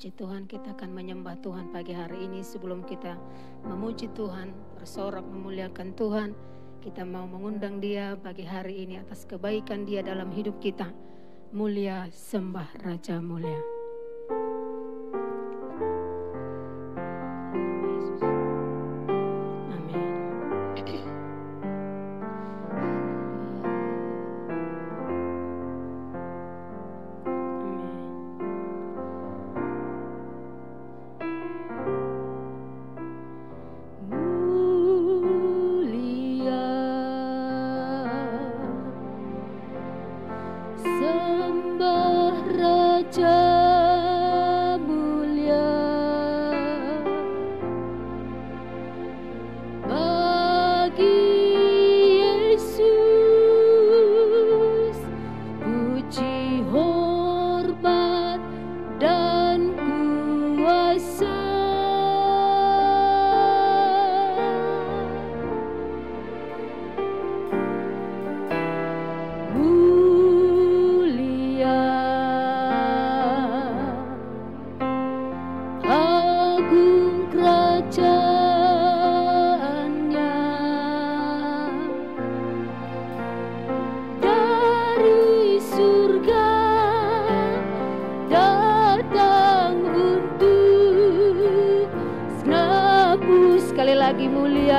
Puji Tuhan, kita akan menyembah Tuhan pagi hari ini. Sebelum kita memuji Tuhan, bersorak memuliakan Tuhan, kita mau mengundang Dia pagi hari ini atas kebaikan Dia dalam hidup kita. Mulia, sembah Raja mulia.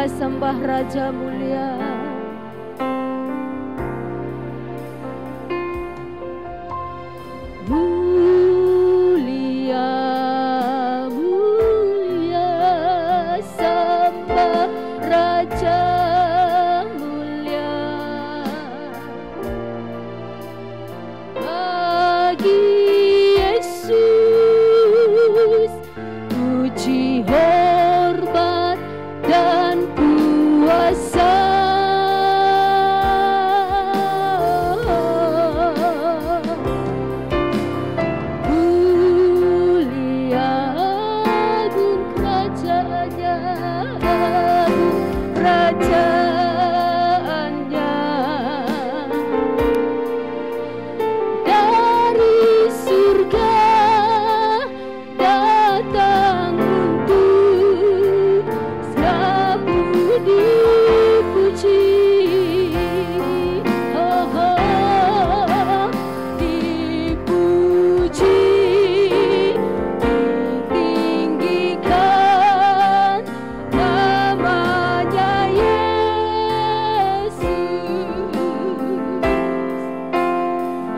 Sembah Raja mulia. Mulia, mulia, sembah Raja mulia. Bagi Yesus puji hormat dan kuasa. Mulia agung kerajaannya, agung kerajaannya. Dari surga datang untuk selalu dipuji, oh, oh, dipuji, ditinggikan namanya Yesus.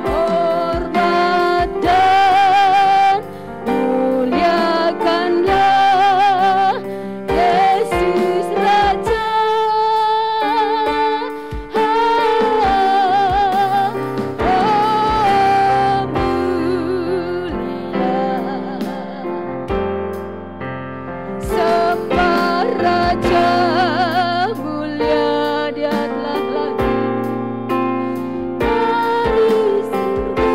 Hormat dan muliakanlah Yesus Raja. Sembah Raja mulia, Dia telah lahir dari surga,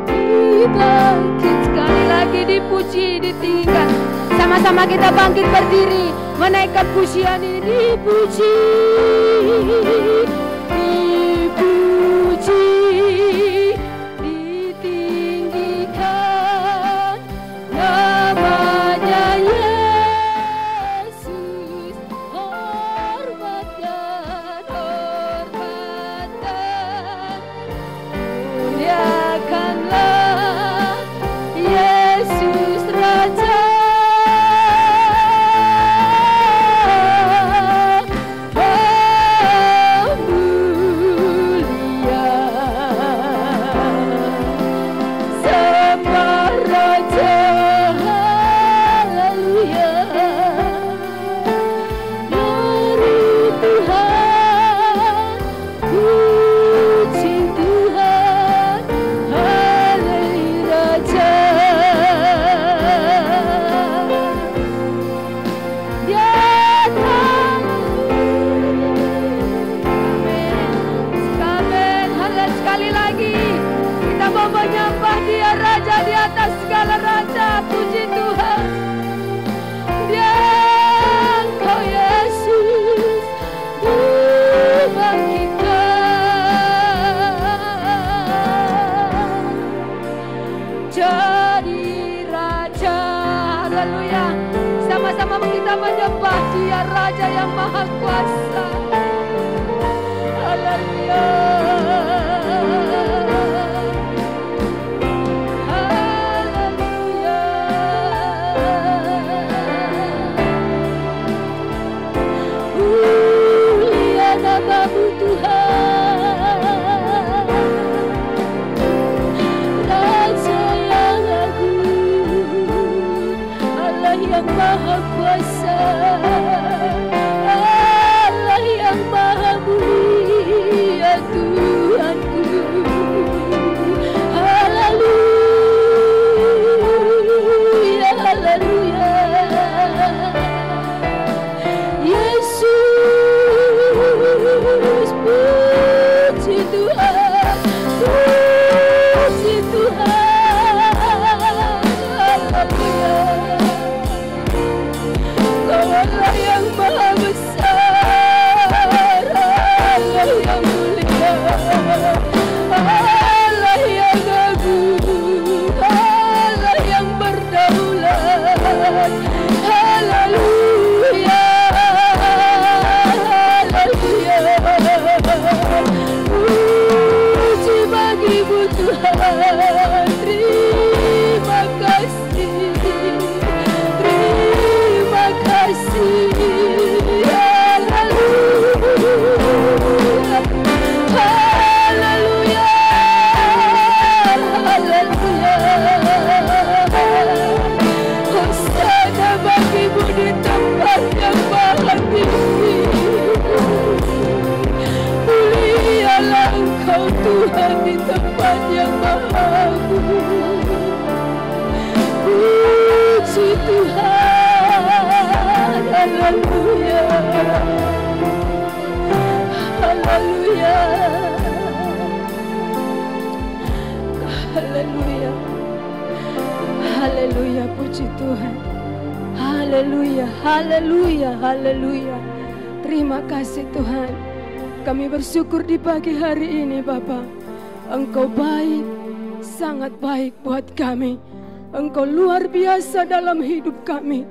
dibangkit sekali lagi, dipuji, ditinggikan. Sama-sama kita bangkit berdiri, menaikkan pujian ini. Dipuji, dipuji, ditinggikan namanya Yesus. Hormat dan muliakanlah Yesus Raja. Sembah Raja, haleluya. Dari Tuhan, puji Tuhan, haleluya Raja. Datang, amin, amin. Sekali lagi kita mau menyembah Dia Raja di atas segala raja. Puji Tuhan, Dia Engkau Yesus dibangkitkan jadi Haleluya. Sama-sama kita menyembah Dia, Raja yang Maha Kuasa. Haleluya. Haleluya. Mulia nama-Mu Tuhan, Raja yang agung, Allah yang Maha Kuasa, Allah yang Maha Mulia, Tuhanku. Haleluya, haleluya. Yesus, puji Tuhan, puji Tuhan. Haleluya. Kau Allah yang Maha Besar, Allah yang mulia, Allah yang agung, Allah yang berdaulat. Haleluya, haleluya. Puji bagi-Mu Tuhan, terima kasih, terima kasih. Haleluya, haleluya, haleluya. Hosana bagi-Mu di tempat yang maha tinggi. Mulialah Engkau Tuhan di tempat yang maha agung. Puji Tuhan, haleluya, haleluya, haleluya, haleluya. Puji Tuhan, haleluya, haleluya, haleluya. Terima kasih Tuhan. Kami bersyukur di pagi hari ini Bapa. Engkau baik, sangat baik buat kami. Engkau luar biasa dalam hidup kami.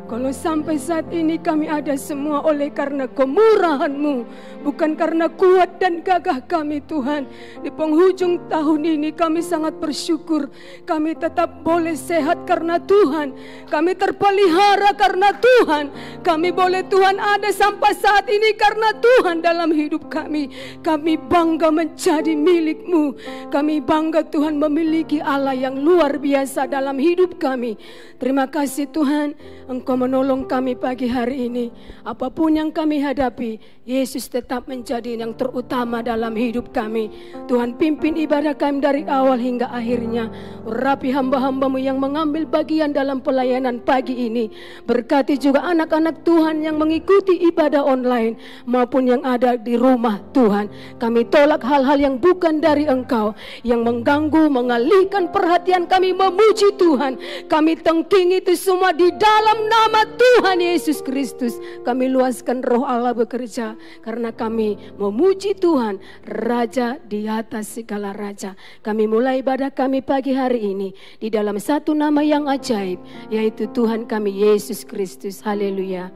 Kalau sampai saat ini kami ada semua oleh karena kemurahan-Mu, bukan karena kuat dan gagah kami Tuhan. Di penghujung tahun ini kami sangat bersyukur. Kami tetap boleh sehat karena Tuhan. Kami terpelihara karena Tuhan. Kami boleh Tuhan ada sampai saat ini karena Tuhan dalam hidup kami. Kami bangga menjadi milik-Mu. Kami bangga Tuhan memiliki Allah yang luar biasa dalam hidup kami. Terima kasih Tuhan, Engkau menolong kami pagi hari ini. Apapun yang kami hadapi, Yesus tetap menjadi yang terutama dalam hidup kami. Tuhan pimpin ibadah kami dari awal hingga akhirnya. Urapi hamba-hamba-Mu yang mengambil bagian dalam pelayanan pagi ini. Berkati juga anak-anak Tuhan yang mengikuti ibadah online maupun yang ada di rumah Tuhan. Kami tolak hal-hal yang bukan dari Engkau, yang mengganggu, mengalihkan perhatian kami memuji Tuhan. Kami tengking itu semua di dalam nama Tuhan Yesus Kristus. Kami luaskan roh Allah bekerja karena kami memuji Tuhan, Raja di atas segala raja. Kami mulai ibadah kami pagi hari ini di dalam satu nama yang ajaib, yaitu Tuhan kami Yesus Kristus. Haleluya,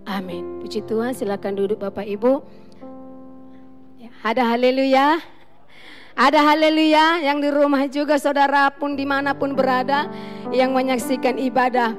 amin. Puji Tuhan. Silakan duduk Bapak Ibu. Ada haleluya, ada haleluya. Yang di rumah juga saudara pun dimanapun berada yang menyaksikan ibadah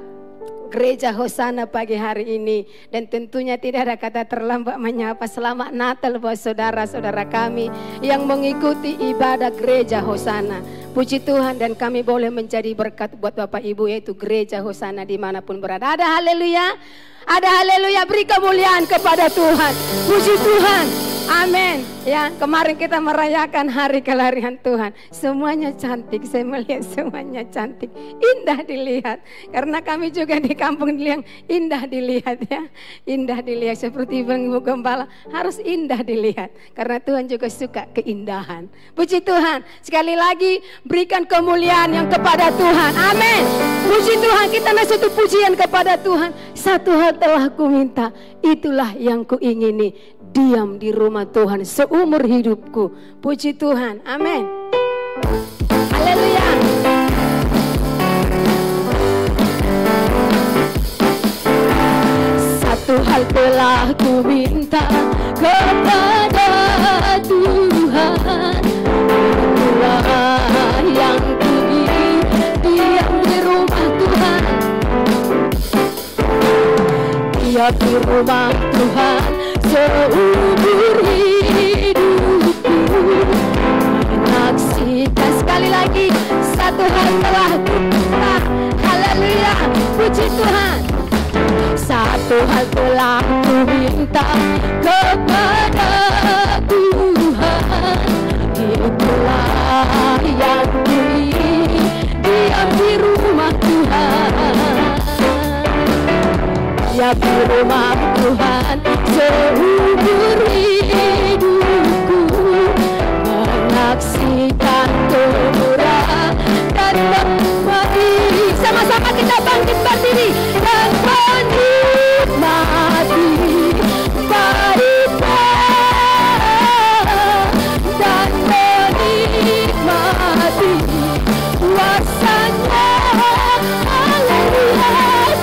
Gereja Hosana pagi hari ini. Dan tentunya tidak ada kata terlambat menyapa selamat Natal buat saudara-saudara kami yang mengikuti ibadah Gereja Hosana. Puji Tuhan, dan kami boleh menjadi berkat buat Bapak Ibu, yaitu Gereja Hosana dimanapun berada. Ada haleluya, ada haleluya. Beri kemuliaan kepada Tuhan. Puji Tuhan, amin. Ya, kemarin kita merayakan hari kelahiran Tuhan. Semuanya cantik, saya melihat semuanya cantik, indah dilihat. Karena kami juga di kampung yang indah dilihat ya, indah dilihat seperti Ibu Gembala, harus indah dilihat. Karena Tuhan juga suka keindahan. Puji Tuhan. Sekali lagi berikan kemuliaan yang kepada Tuhan. Amin. Puji Tuhan, kita naik satu pujian kepada Tuhan. Satu hal telah ku minta, itulah yang ku ingini, diam di rumah Tuhan seumur hidupku. Puji Tuhan, amin. Haleluya. telah ku minta kepada Tuhan. Itulah yang ku diam di rumah Tuhan, diam di rumah Tuhan seumur hidupku. Menyaksikan sekali lagi, satu hal telah ku minta. Haleluya, puji Tuhan. Satu hal telah ku minta kepada Tuhan. Itulah yang ku diam di rumah Tuhan, diam di rumah Tuhan seumur hidupku. Menyaksikan kemurahan dan menikmati. Sama-sama kita bangkit berdiri dan menikmati baiknya, dan menikmati kuasanya. Haleluya,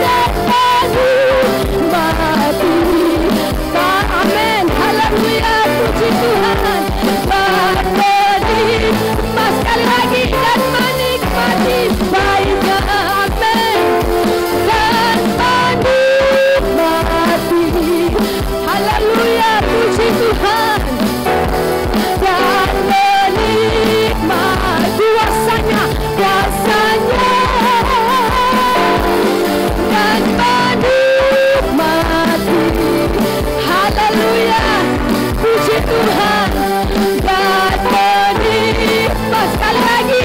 dan menikmati. Amin, haleluya, puji Tuhan. Menikmati sekali lagi, dan menikmati baiknya. Amin, dan menikmati. Haleluya, puji Tuhan. Dan menikmati kuasanya, kuasanya. Dan menikmati. Haleluya, puji Tuhan. Dan menikmati sekali lagi,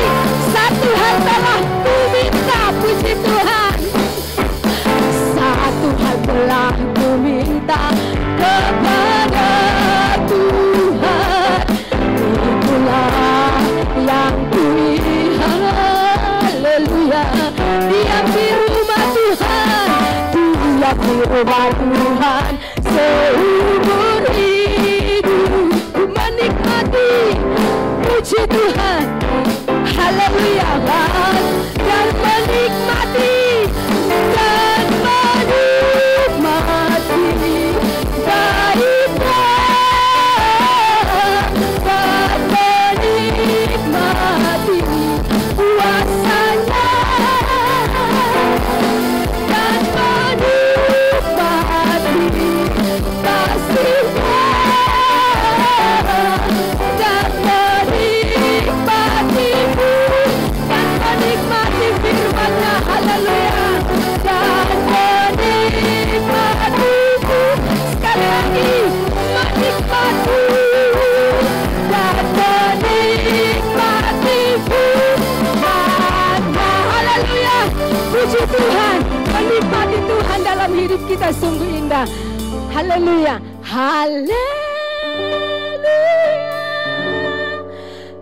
satu hal telah ku minta, puji Tuhan. Satu hal telah ku minta kepada Tuhan. Itulah yang ku haleluya, diam di rumah Tuhan, diam di rumah Tuhan seumur hidupku. Menikmati, puji Tuhan. Haleluya, dan menikmati, dan menikmati baiknya, dan menikmati kuasanya, dan menikmati kasihnya, dan menikmati firman-Nya. Haleluya, dan menikmati. Sekali lagi, menikmati, dan menikmati firman-Nya. Haleluya, puji Tuhan. Menikmati Tuhan dalam hidup kita sungguh indah. Haleluya, haleluya.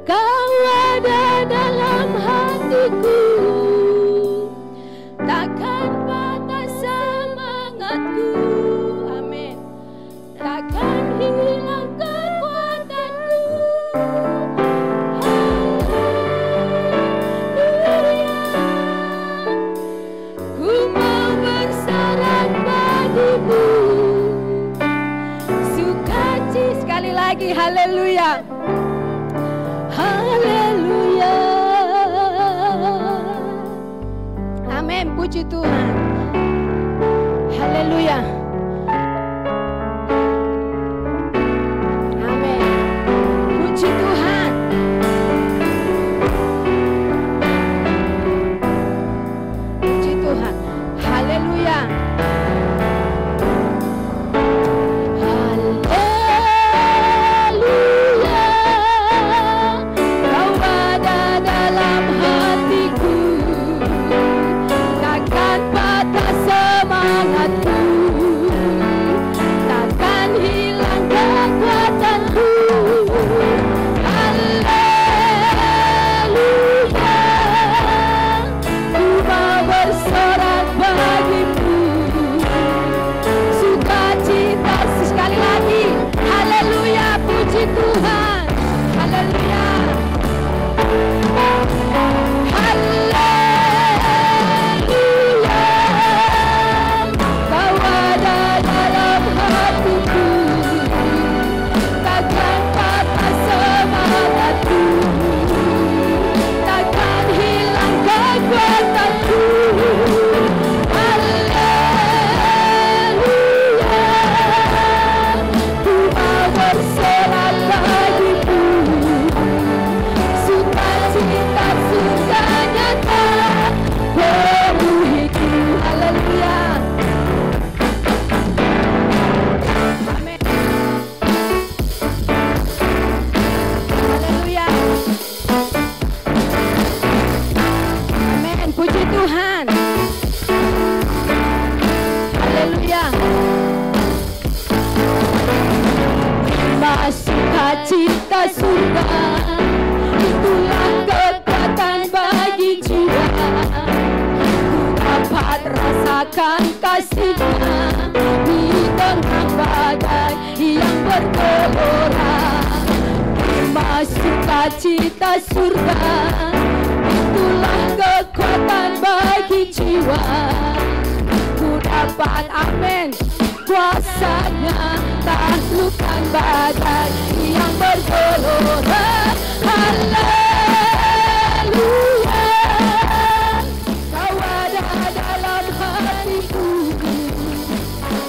Kau ada dalam hatiku, takkan patah semangatku. Amin. Takkan hilang kekuatanku. Haleluya. Ku mau bersarang bagimu, sukacita. Sekali lagi, haleluya. Haleluya. Amin, puji Tuhan. Haleluya. Amin, puji Tuhan. Puji Tuhan. Haleluya. Semangatku. Tuhan. Haleluya. Sukacita surga, itulah kekuatan bagi jiwa. Ku dapat rasakan kasih-Nya di tengah badai yang bergelora. Sukacita surga, itulah kekuatan bagi jiwa. Ku dapat, amin, kuasa-Nya taklukkan badai yang bergelora. Haleluya, Kau ada dalam hatiku,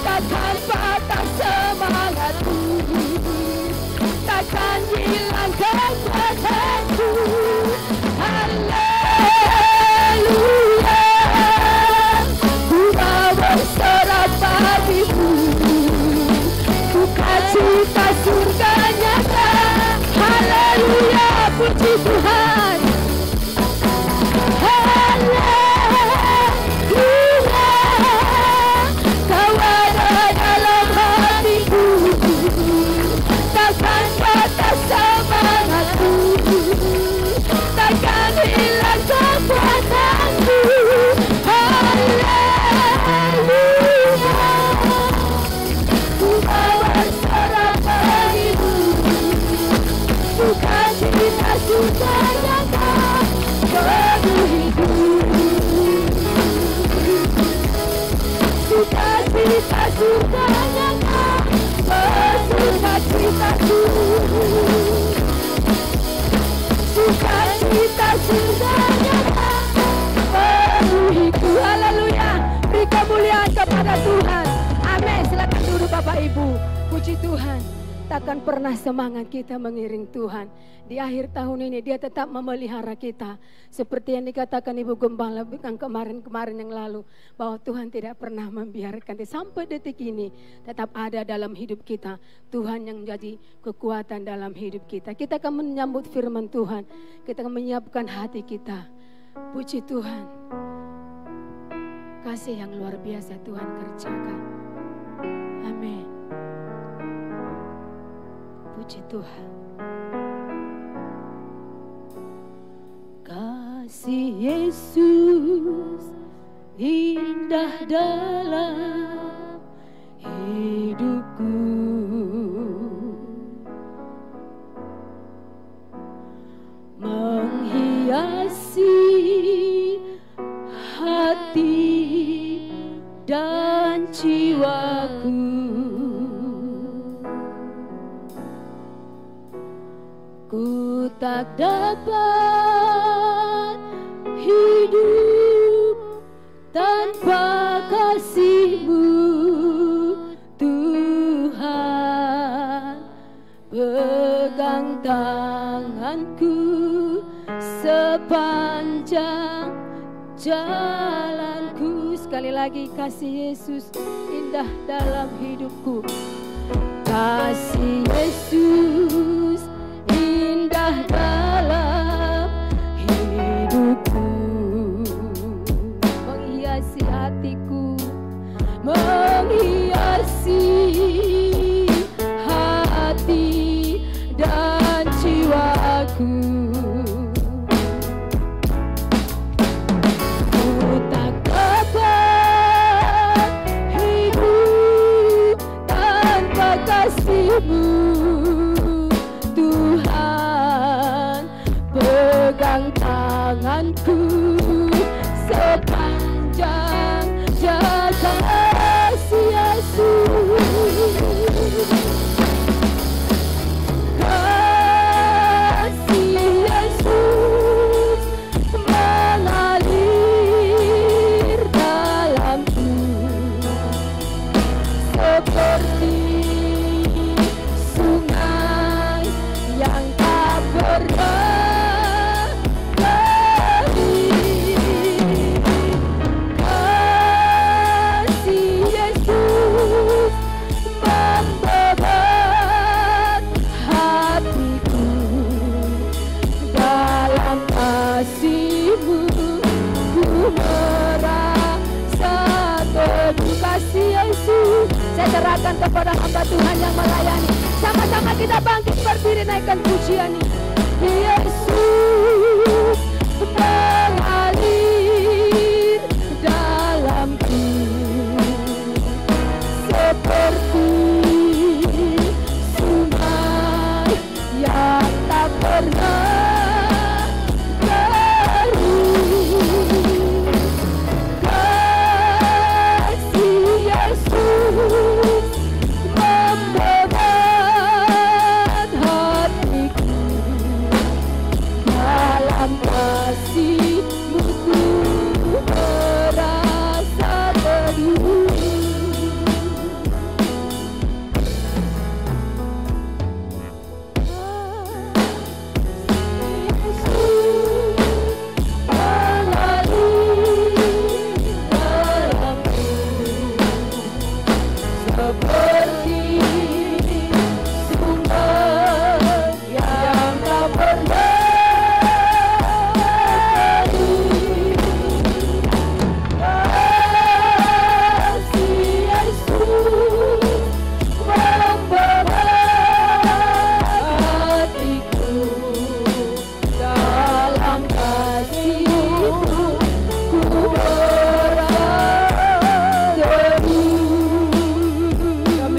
takkan patah semangatku, takkan hilang kekuatanku. Haleluya, ku mau bersorak bagimu, sukacita surga nyata. Haleluya, puji Tuhan. Haleluya, Kau ada dalam hatiku, takkan patah semangatku, takkan hilang kekuatanku. Haleluya, ku mau bersorak bagimu, sukacita surga nyata penuhiku. Sukacita surga nyata bersukacitaku, sukacita surga nyata penuhiku. Haleluya, beri kemuliaan kepada Tuhan. Amin. Silakan duduk Bapak Ibu. Puji Tuhan. Takkan pernah semangat kita mengiring Tuhan. Di akhir tahun ini Dia tetap memelihara kita. Seperti yang dikatakan Ibu Gembala kemarin-kemarin yang lalu, bahwa Tuhan tidak pernah membiarkan dia. Sampai detik ini tetap ada dalam hidup kita. Tuhan yang menjadi kekuatan dalam hidup kita. Kita akan menyambut firman Tuhan. Kita akan menyiapkan hati kita. Puji Tuhan. Kasih yang luar biasa Tuhan kerjakan. Amin. Puji Tuhan. Kasih Yesus indah dalam hidupku, menghiasi hati dan jiwaku. Ku tak dapat hidup tanpa kasih-Mu, Tuhan. Pegang tanganku sepanjang jalanku. Sekali lagi, kasih Yesus indah dalam hidupku. Kasih Yesus indah dalam hidupku, menghiasi hatiku, menghiasi hati dan jiwaku. Ku tak dapat hidup tanpa kasih-Mu, Tuhan. berikan kepada hamba Tuhan yang melayani. Sama-sama kita bangkit berdiri naikkan pujian ini. Yesus mengalir dalamku seperti sungai yang tak pernah kering. Kasih Yesus membebat hatiku, dalam kasih-Mu ku merasa teduh. Seperti sumber yang tak pernah kering. Kasih Yesus membebat hatiku, dalam kasih-Mu ku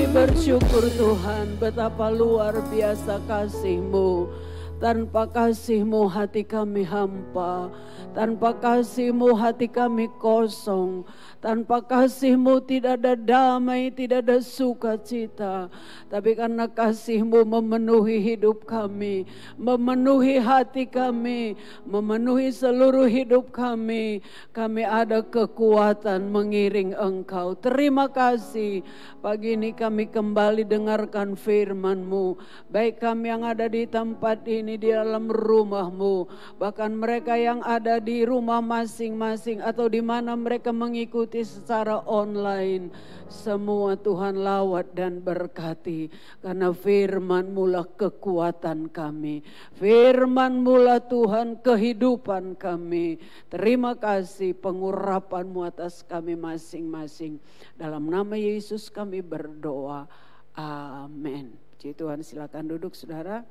bersyukur Tuhan, betapa luar biasa kasih-Mu. Tanpa kasih-Mu hati kami hampa, tanpa kasih-Mu hati kami kosong, tanpa kasih-Mu tidak ada damai, tidak ada sukacita. Tapi karena kasih-Mu memenuhi hidup kami, memenuhi hati kami, memenuhi seluruh hidup kami, kami ada kekuatan mengiring Engkau. Terima kasih, pagi ini kami kembali dengarkan firman-Mu, baik kami yang ada di tempat ini, di dalam rumah-Mu, bahkan mereka yang ada di rumah masing-masing atau di mana mereka mengikuti secara online. Semua Tuhan lawat dan berkati, karena firman-Mu lah kekuatan kami, firman-Mu lah Tuhan kehidupan kami. Terima kasih pengurapan-Mu atas kami masing-masing. Dalam nama Yesus kami berdoa, amin. Puji Tuhan, silakan duduk saudara.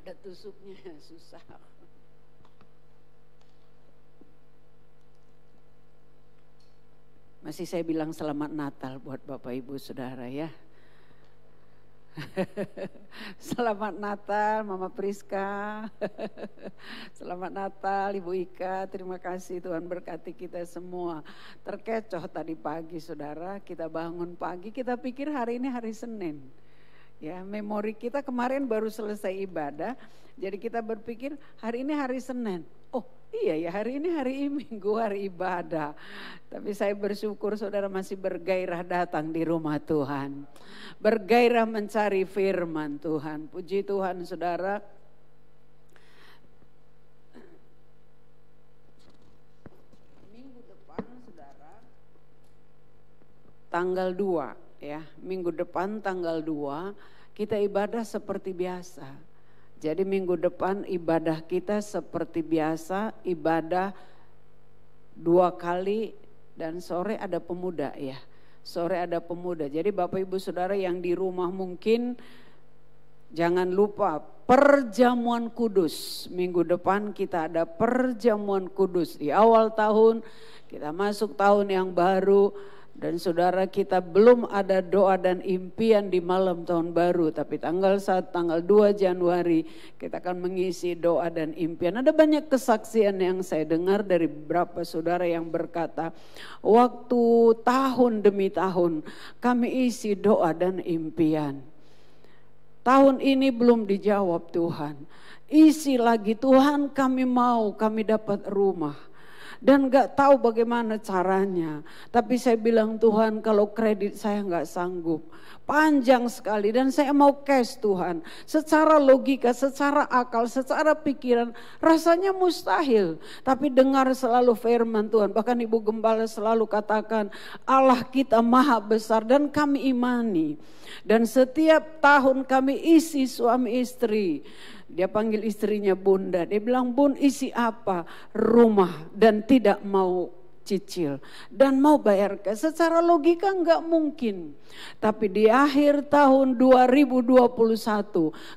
Ada tusuknya, susah. Masih saya bilang selamat Natal buat Bapak Ibu Saudara ya. Selamat Natal Mama Priska. Selamat Natal Ibu Ika. Terima kasih, Tuhan berkati kita semua. Terkecoh tadi pagi saudara, kita bangun pagi, kita pikir hari ini hari Senin. Ya, memori kita kemarin baru selesai ibadah, jadi kita berpikir hari ini hari Senin. Oh iya ya, hari ini hari Minggu, hari ibadah. Tapi saya bersyukur saudara masih bergairah datang di rumah Tuhan, bergairah mencari firman Tuhan. Puji Tuhan saudara. Minggu depan saudara, tanggal 2. Ya, minggu depan tanggal 2 kita ibadah seperti biasa. Jadi minggu depan ibadah kita seperti biasa, ibadah 2 kali dan sore ada pemuda ya. Sore ada pemuda. Jadi Bapak Ibu Saudara yang di rumah mungkin jangan lupa perjamuan kudus. Minggu depan kita ada perjamuan kudus. Di awal tahun kita masuk tahun yang baru. Dan saudara, kita belum ada doa dan impian di malam tahun baru. Tapi tanggal 1, tanggal 2 Januari kita akan mengisi doa dan impian. Ada banyak kesaksian yang saya dengar dari beberapa saudara yang berkata, waktu tahun demi tahun kami isi doa dan impian. Tahun ini belum dijawab Tuhan. Isi lagi Tuhan, kami mau, kami dapat rumah. dan gak tahu bagaimana caranya. Tapi saya bilang, Tuhan kalau kredit saya gak sanggup, panjang sekali dan saya mau cash Tuhan. Secara logika, secara akal, secara pikiran rasanya mustahil. Tapi dengar selalu firman Tuhan. Bahkan Ibu Gembala selalu katakan Allah kita maha besar dan kami imani. Dan setiap tahun kami isi suami istri. Dia panggil istrinya Bunda. Dia bilang, Bun isi apa? Rumah dan tidak mau cicil dan mau bayar cash. Secara logika enggak mungkin. Tapi di akhir tahun 2021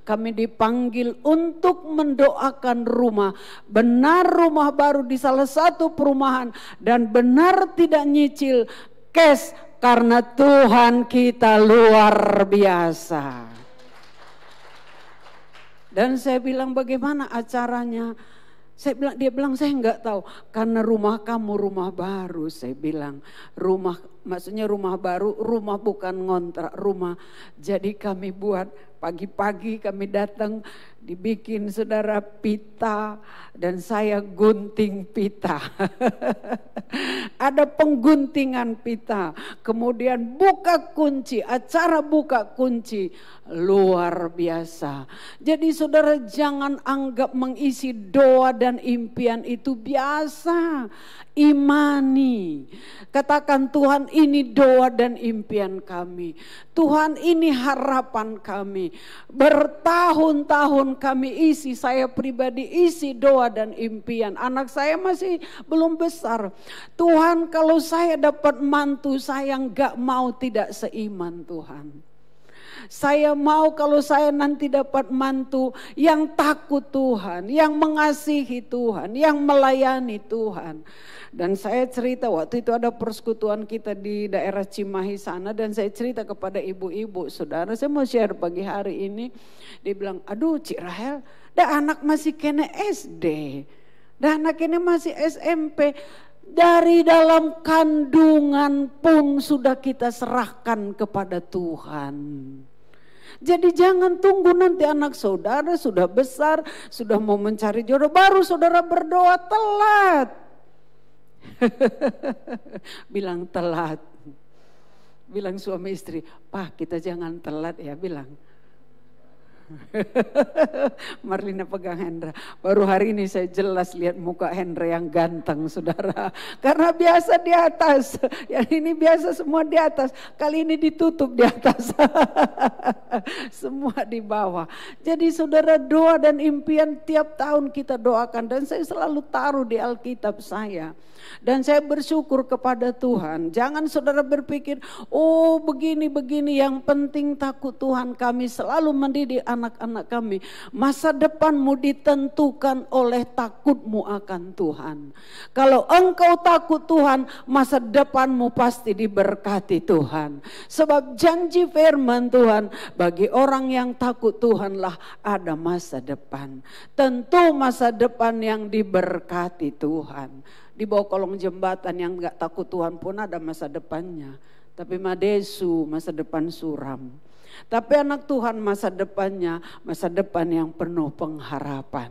kami dipanggil untuk mendoakan rumah. Benar rumah baru di salah satu perumahan dan benar tidak nyicil cash karena Tuhan kita luar biasa. Dan saya bilang bagaimana acaranya? Dia bilang saya enggak tahu karena rumah kamu rumah baru. Saya bilang rumah, maksudnya rumah baru, rumah bukan ngontrak, rumah. Jadi kami buat pagi-pagi kami datang dibikin saudara pita dan saya gunting pita. Ada pengguntingan pita, kemudian buka kunci, acara buka kunci luar biasa. Jadi saudara jangan anggap mengisi doa dan impian itu biasa. Imani, katakan Tuhan ini doa dan impian kami. Tuhan ini harapan kami. Bertahun-tahun kami isi, saya pribadi isi doa dan impian. Anak saya masih belum besar. Tuhan kalau saya dapat mantu saya gak mau tidak seiman Tuhan. Saya mau kalau saya nanti dapat mantu yang takut Tuhan, yang mengasihi Tuhan, yang melayani Tuhan. Dan saya cerita waktu itu ada persekutuan kita di daerah Cimahi sana dan saya cerita kepada ibu-ibu, saudara saya mau share pagi hari ini. Dia bilang, aduh Cik Rahel, dah anak masih kena SD, dah anak ini masih SMP. Dari dalam kandungan pun sudah kita serahkan kepada Tuhan. Jadi jangan tunggu nanti anak saudara sudah besar, sudah mau mencari jodoh, baru saudara berdoa, telat. Bilang telat. Bilang suami istri, Pak kita jangan telat ya, bilang. Marlina pegang Hendra. Baru hari ini saya jelas lihat muka Hendra yang ganteng saudara. Karena biasa di atas. Yang ini biasa semua di atas. Kali ini ditutup di atas. Semua di bawah. Jadi saudara doa dan impian tiap tahun kita doakan. Dan saya selalu taruh di Alkitab saya. Dan saya bersyukur kepada Tuhan. Jangan saudara berpikir, oh begini-begini. Yang penting takut Tuhan. Kami selalu mendidik anak-anak kami. Masa depanmu ditentukan oleh takutmu akan Tuhan. Kalau engkau takut Tuhan, masa depanmu pasti diberkati Tuhan. Sebab janji firman Tuhan, bagi orang yang takut Tuhanlah ada masa depan. Tentu masa depan yang diberkati Tuhan. Di bawah kolong jembatan yang gak takut Tuhan pun ada masa depannya. Tapi Madesu masa depan suram. Tapi anak Tuhan masa depannya masa depan yang penuh pengharapan.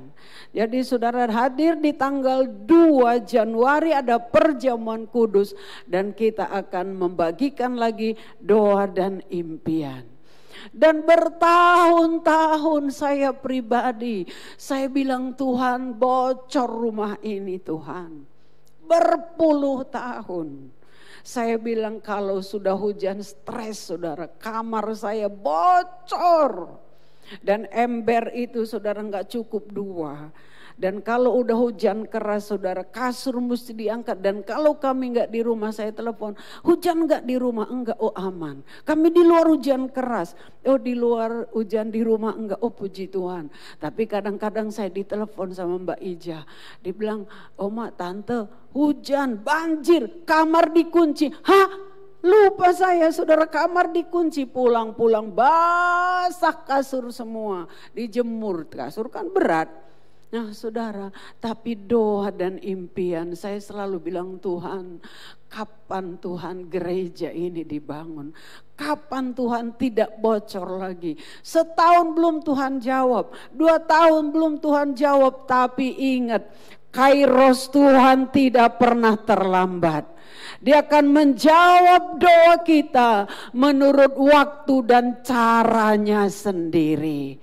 Jadi saudara hadir di tanggal 2 Januari ada perjamuan kudus. Dan kita akan membagikan lagi doa dan impian. Dan bertahun-tahun saya pribadi, saya bilang Tuhan bocor rumah ini Tuhan. Berpuluh tahun. Saya bilang kalau sudah hujan stres saudara, kamar saya bocor. Dan ember itu saudara gak cukup 2. Dan kalau udah hujan keras saudara, kasur mesti diangkat. Dan kalau kami gak di rumah, saya telepon, hujan gak di rumah? Enggak, oh aman. Kami di luar hujan keras, oh di luar hujan, di rumah enggak, oh puji Tuhan. Tapi kadang-kadang saya ditelepon sama Mbak Ija. Dia bilang, oh mak tante hujan, banjir, kamar dikunci. Hah? Lupa saya saudara, kamar dikunci, pulang-pulang basah kasur semua. Dijemur, kasur kan berat. Nah saudara, tapi doa dan impian saya selalu bilang Tuhan, kapan Tuhan gereja ini dibangun? Kapan Tuhan tidak bocor lagi? Setahun belum Tuhan jawab, 2 tahun belum Tuhan jawab, tapi ingat Kairos Tuhan tidak pernah terlambat. Dia akan menjawab doa kita menurut waktu dan caranya sendiri.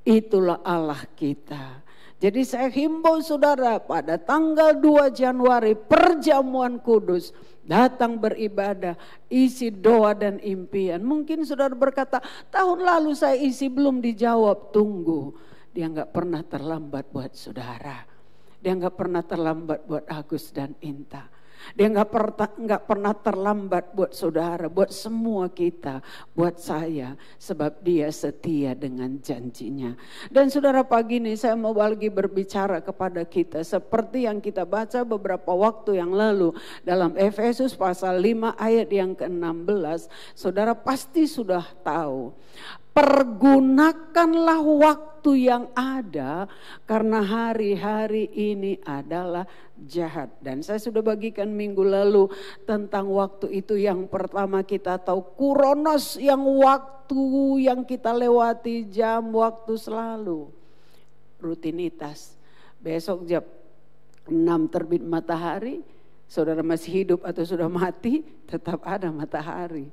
Itulah Allah kita. Jadi saya himbau saudara, pada tanggal 2 Januari perjamuan kudus, datang beribadah, isi doa dan impian. Mungkin saudara berkata, tahun lalu saya isi belum dijawab. Tunggu, dia gak pernah terlambat buat saudara. Dia gak pernah terlambat buat Agus dan Inta. Dia gak pernah terlambat buat saudara, buat semua kita, buat saya. Sebab dia setia dengan janjinya. Dan saudara, pagi ini saya mau lagi berbicara kepada kita. Seperti yang kita baca beberapa waktu yang lalu dalam Efesus pasal 5 ayat yang ke-16. Saudara pasti sudah tahu. Pergunakanlah waktu yang ada karena hari-hari ini adalah jahat. Dan saya sudah bagikan minggu lalu tentang waktu itu. Yang pertama kita tahu Kronos, yang waktu yang kita lewati, jam waktu selalu. Rutinitas. Besok jam 6 terbit matahari, saudara masih hidup atau sudah mati, tetap ada matahari.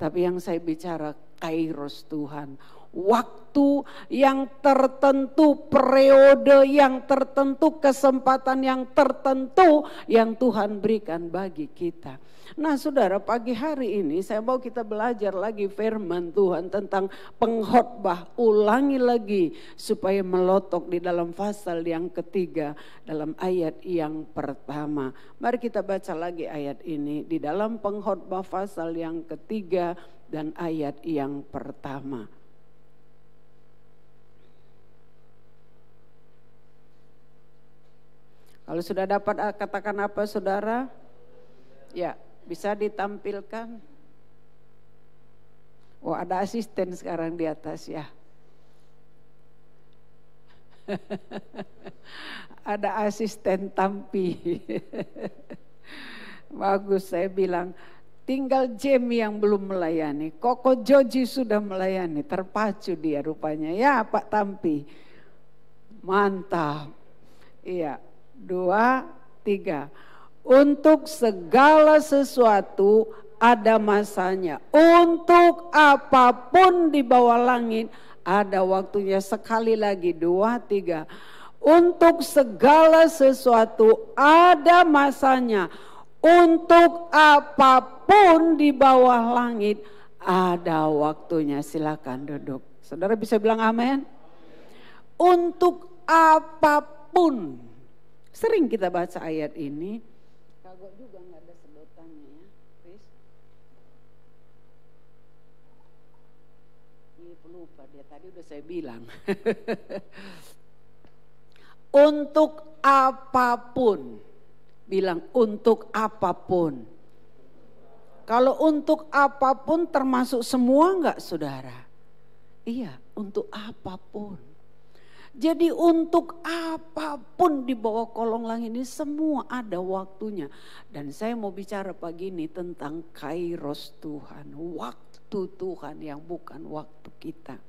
Tapi yang saya bicara Kairos Tuhan, waktu yang tertentu, periode yang tertentu, kesempatan yang tertentu yang Tuhan berikan bagi kita. Nah saudara, pagi hari ini saya mau kita belajar lagi firman Tuhan tentang pengkhotbah. Ulangi lagi supaya melotok di dalam pasal yang ketiga dalam ayat yang pertama. Mari kita baca lagi ayat ini di dalam pengkhotbah pasal yang ketiga dan ayat yang pertama. Kalau sudah dapat katakan apa saudara? Ya, bisa ditampilkan. Oh, ada asisten sekarang di atas ya. Ada asisten tampi. Bagus, saya bilang tinggal Jamie yang belum melayani. Koko Joji sudah melayani, terpacu dia rupanya. Ya Pak Tampi, mantap. Iya, 2, 3. Untuk segala sesuatu ada masanya. Untuk apapun di bawah langit ada waktunya. Sekali lagi 2, 3. Untuk segala sesuatu ada masanya. Untuk apapun di bawah langit ada waktunya. Silakan duduk. Saudara bisa bilang amin? Untuk apapun. Sering kita baca ayat ini. Kagak juga nggak ada sedotannya ya, Chris. Ini pelupa dia, tadi udah saya bilang. Untuk apapun. Bilang untuk apapun. Kalau untuk apapun termasuk semua enggak saudara? Iya, untuk apapun. Jadi untuk apapun di bawah kolong langit ini semua ada waktunya. Dan saya mau bicara pagi ini tentang Kairos Tuhan. Waktu Tuhan yang bukan waktu kita.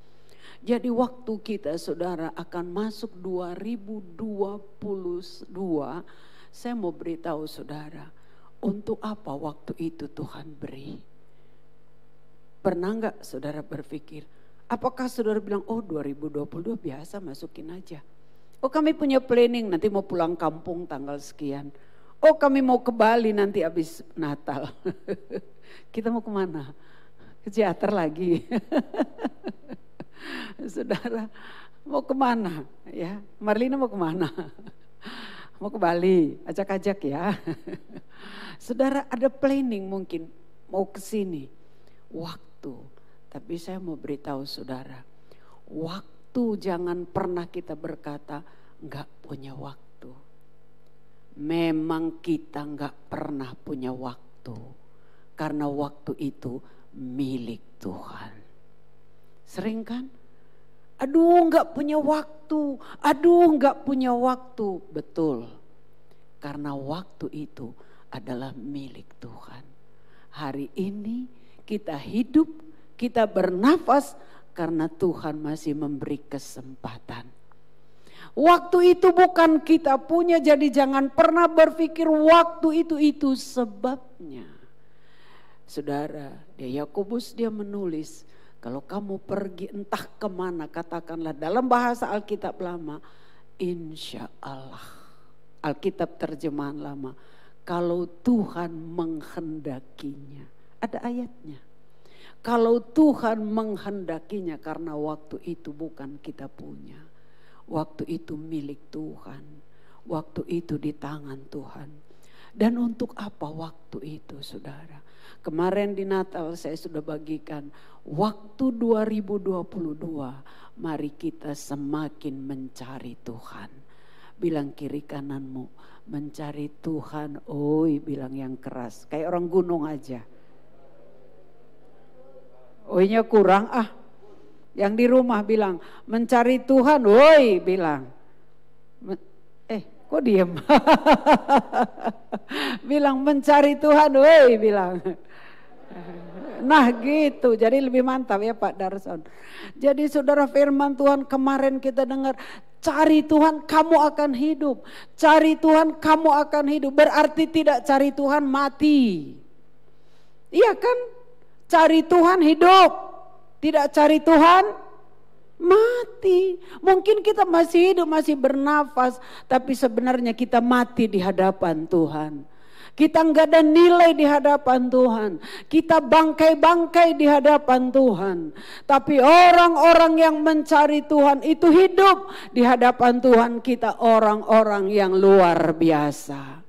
Jadi waktu kita saudara akan masuk 2022. Saya mau beritahu saudara, untuk apa waktu itu Tuhan beri? Pernah enggak saudara berpikir, apakah saudara bilang, oh 2022 biasa masukin aja. Oh kami punya planning nanti mau pulang kampung tanggal sekian. Oh kami mau ke Bali nanti habis Natal. Kita mau kemana? Ke teater lagi. Saudara mau kemana? Ya, Marlina mau kemana? Mau ke Bali, ajak-ajak ya. Saudara ada planning mungkin mau ke sini. Waktu. Tapi saya mau beritahu saudara. Waktu jangan pernah kita berkata enggak punya waktu. Memang kita enggak pernah punya waktu. Karena waktu itu milik Tuhan. Sering kan? Aduh enggak punya waktu, aduh enggak punya waktu. Betul, karena waktu itu adalah milik Tuhan. Hari ini kita hidup, kita bernafas karena Tuhan masih memberi kesempatan. Waktu itu bukan kita punya, jadi jangan pernah berpikir waktu itu sebabnya. Saudara, Yakobus dia menulis, kalau kamu pergi entah kemana, katakanlah dalam bahasa Alkitab lama, insya Allah. Alkitab terjemahan lama, kalau Tuhan menghendakinya. Ada ayatnya. Kalau Tuhan menghendakinya, karena waktu itu bukan kita punya. Waktu itu milik Tuhan. Waktu itu di tangan Tuhan. Dan untuk apa waktu itu, saudara? Kemarin di Natal saya sudah bagikan. Waktu 2022, mari kita semakin mencari Tuhan. Bilang kiri kananmu, mencari Tuhan. Oi, bilang yang keras. Kayak orang gunung aja. Oinya kurang Yang di rumah bilang, mencari Tuhan, woi bilang. Kok diem? Bilang mencari Tuhan, woi bilang. Nah gitu, jadi lebih mantap ya Pak Darson. Jadi saudara, firman Tuhan kemarin kita dengar, cari Tuhan kamu akan hidup. Cari Tuhan kamu akan hidup, berarti tidak cari Tuhan mati. Iya kan? Cari Tuhan hidup. Tidak cari Tuhan, mati. Mungkin kita masih hidup, masih bernafas, tapi sebenarnya kita mati di hadapan Tuhan. Kita enggak ada nilai di hadapan Tuhan. Kita bangkai-bangkai di hadapan Tuhan. Tapi orang-orang yang mencari Tuhan itu hidup di hadapan Tuhan. Kita orang-orang yang luar biasa.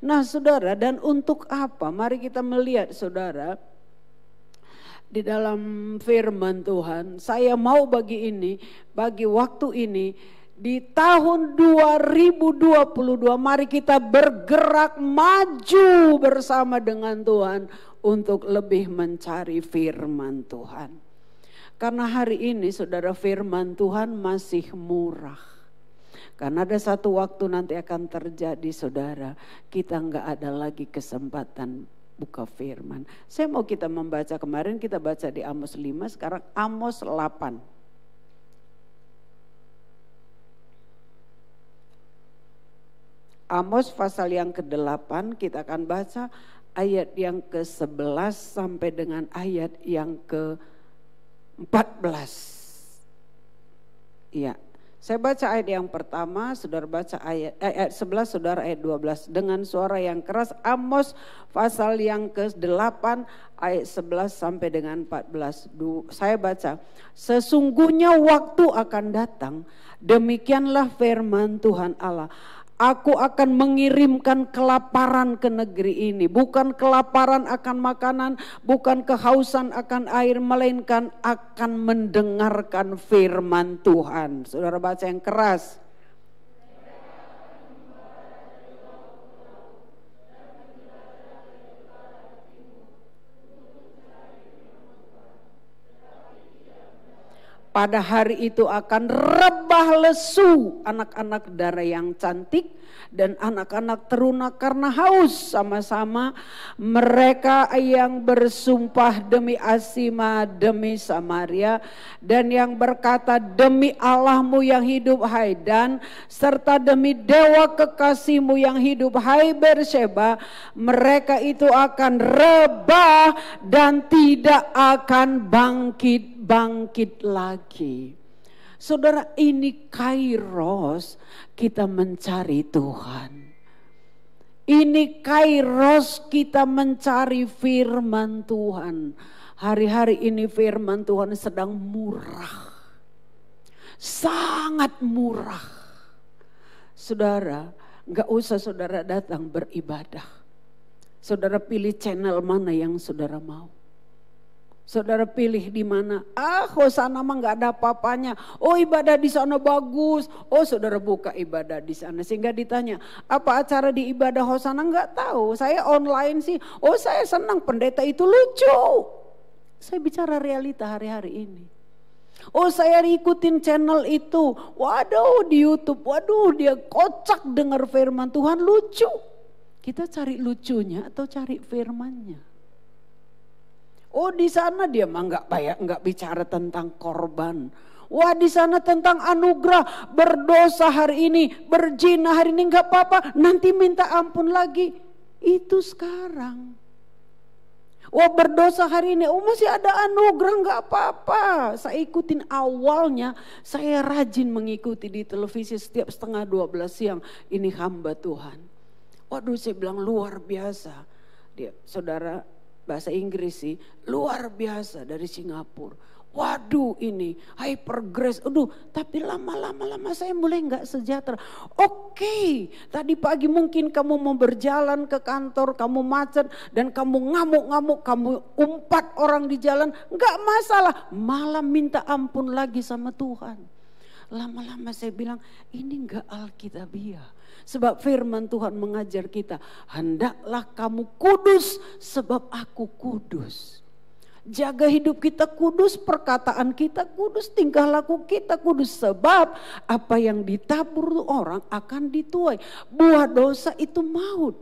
Nah saudara, dan untuk apa? Mari kita melihat saudara. Di dalam firman Tuhan, saya mau bagi waktu ini, di tahun 2022, mari kita bergerak maju bersama dengan Tuhan untuk lebih mencari firman Tuhan. Karena hari ini saudara, firman Tuhan masih murah. Karena ada satu waktu nanti akan terjadi saudara, kita enggak ada lagi kesempatan buka firman. Saya mau kita membaca, kemarin kita baca di Amos 5, sekarang Amos 8. Amos pasal yang ke-8, kita akan baca ayat yang ke-11 sampai dengan ayat yang ke-14. Iya. Saya baca ayat yang pertama, saudara baca ayat 11, saudara ayat 12. Dengan suara yang keras, Amos pasal yang ke-8 ayat 11 sampai dengan 14. Saya baca, sesungguhnya waktu akan datang, demikianlah firman Tuhan Allah. Aku akan mengirimkan kelaparan ke negeri ini. Bukan kelaparan akan makanan, bukan kehausan akan air, melainkan akan mendengarkan firman Tuhan. Saudara baca yang keras. Pada hari itu akan rebah lesu anak-anak darah yang cantik dan anak-anak teruna karena haus sama-sama. Mereka yang bersumpah demi Asima, demi Samaria, dan yang berkata demi Allahmu yang hidup hai Dan, serta demi dewa kekasihmu yang hidup hai Beersheba. Mereka itu akan rebah dan tidak akan bangkit lagi. Saudara, ini kairos kita mencari Tuhan. Ini kairos kita mencari firman Tuhan. Hari-hari ini firman Tuhan sedang murah. Sangat murah. Saudara, gak usah saudara datang beribadah. Saudara pilih channel mana yang saudara mau. Saudara pilih di mana? Hosana mah nggak ada apa-apanya. Oh, ibadah di sana bagus. Oh, saudara buka ibadah di sana. Sehingga ditanya, apa acara di ibadah Hosana? Nggak tahu. Saya online sih. Oh, saya senang, pendeta itu lucu. Saya bicara realita hari-hari ini. Oh, saya ikutin channel itu. Waduh, di YouTube. Waduh, dia kocak dengar firman Tuhan, lucu. Kita cari lucunya atau cari firmannya? Oh, di sana dia mah nggak bicara tentang korban. Wah di sana tentang anugerah, berdosa hari ini, berzina hari ini nggak apa-apa, nanti minta ampun lagi. Itu sekarang. Wah berdosa hari ini, oh masih ada anugerah nggak apa-apa. Saya ikutin awalnya, saya rajin mengikuti di televisi setiap 11:30 siang. Ini hamba Tuhan. Waduh saya bilang luar biasa. Dia saudara bahasa Inggris sih, luar biasa dari Singapura. Waduh ini hyper grace, aduh tapi lama-lama saya mulai nggak sejahtera. Oke, tadi pagi mungkin kamu mau berjalan ke kantor, kamu macet dan kamu ngamuk-ngamuk, kamu umpat orang di jalan, nggak masalah, malah minta ampun lagi sama Tuhan. Lama-lama saya bilang ini nggak alkitabiah. Sebab firman Tuhan mengajar kita, hendaklah kamu kudus sebab aku kudus. Jaga hidup kita kudus, perkataan kita kudus, tingkah laku kita kudus. Sebab apa yang ditabur orang akan dituai. Buah dosa itu maut.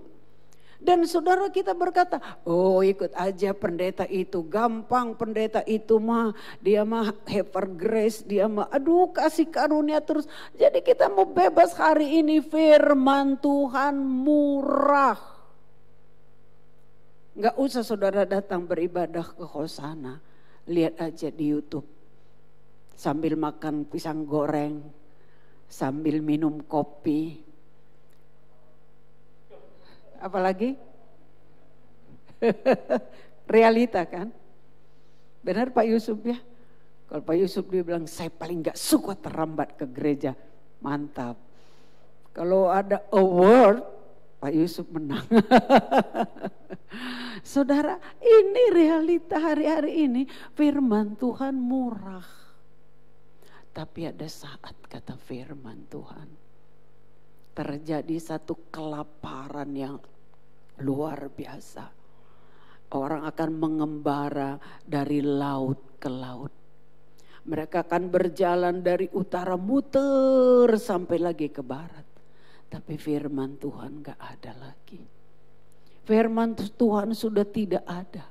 Dan saudara kita berkata, oh ikut aja pendeta itu, gampang pendeta itu mah, dia mah hyper grace, dia mah aduh kasih karunia terus. Jadi kita mau bebas hari ini, firman Tuhan murah. Gak usah saudara datang beribadah ke Hosana. Lihat aja di YouTube. Sambil makan pisang goreng. Sambil minum kopi. Apalagi? Realita kan? Benar Pak Yusuf ya? Kalau Pak Yusuf dia bilang saya paling gak suka terlambat ke gereja. Mantap. Kalau ada award, Pak Yusuf menang. Saudara, ini realita hari-hari ini. Firman Tuhan murah. Tapi ada saat kata firman Tuhan, terjadi satu kelaparan yang luar biasa. Orang akan mengembara dari laut ke laut. Mereka akan berjalan dari utara muter sampai lagi ke barat. Tapi firman Tuhan gak ada lagi. Firman Tuhan sudah tidak ada.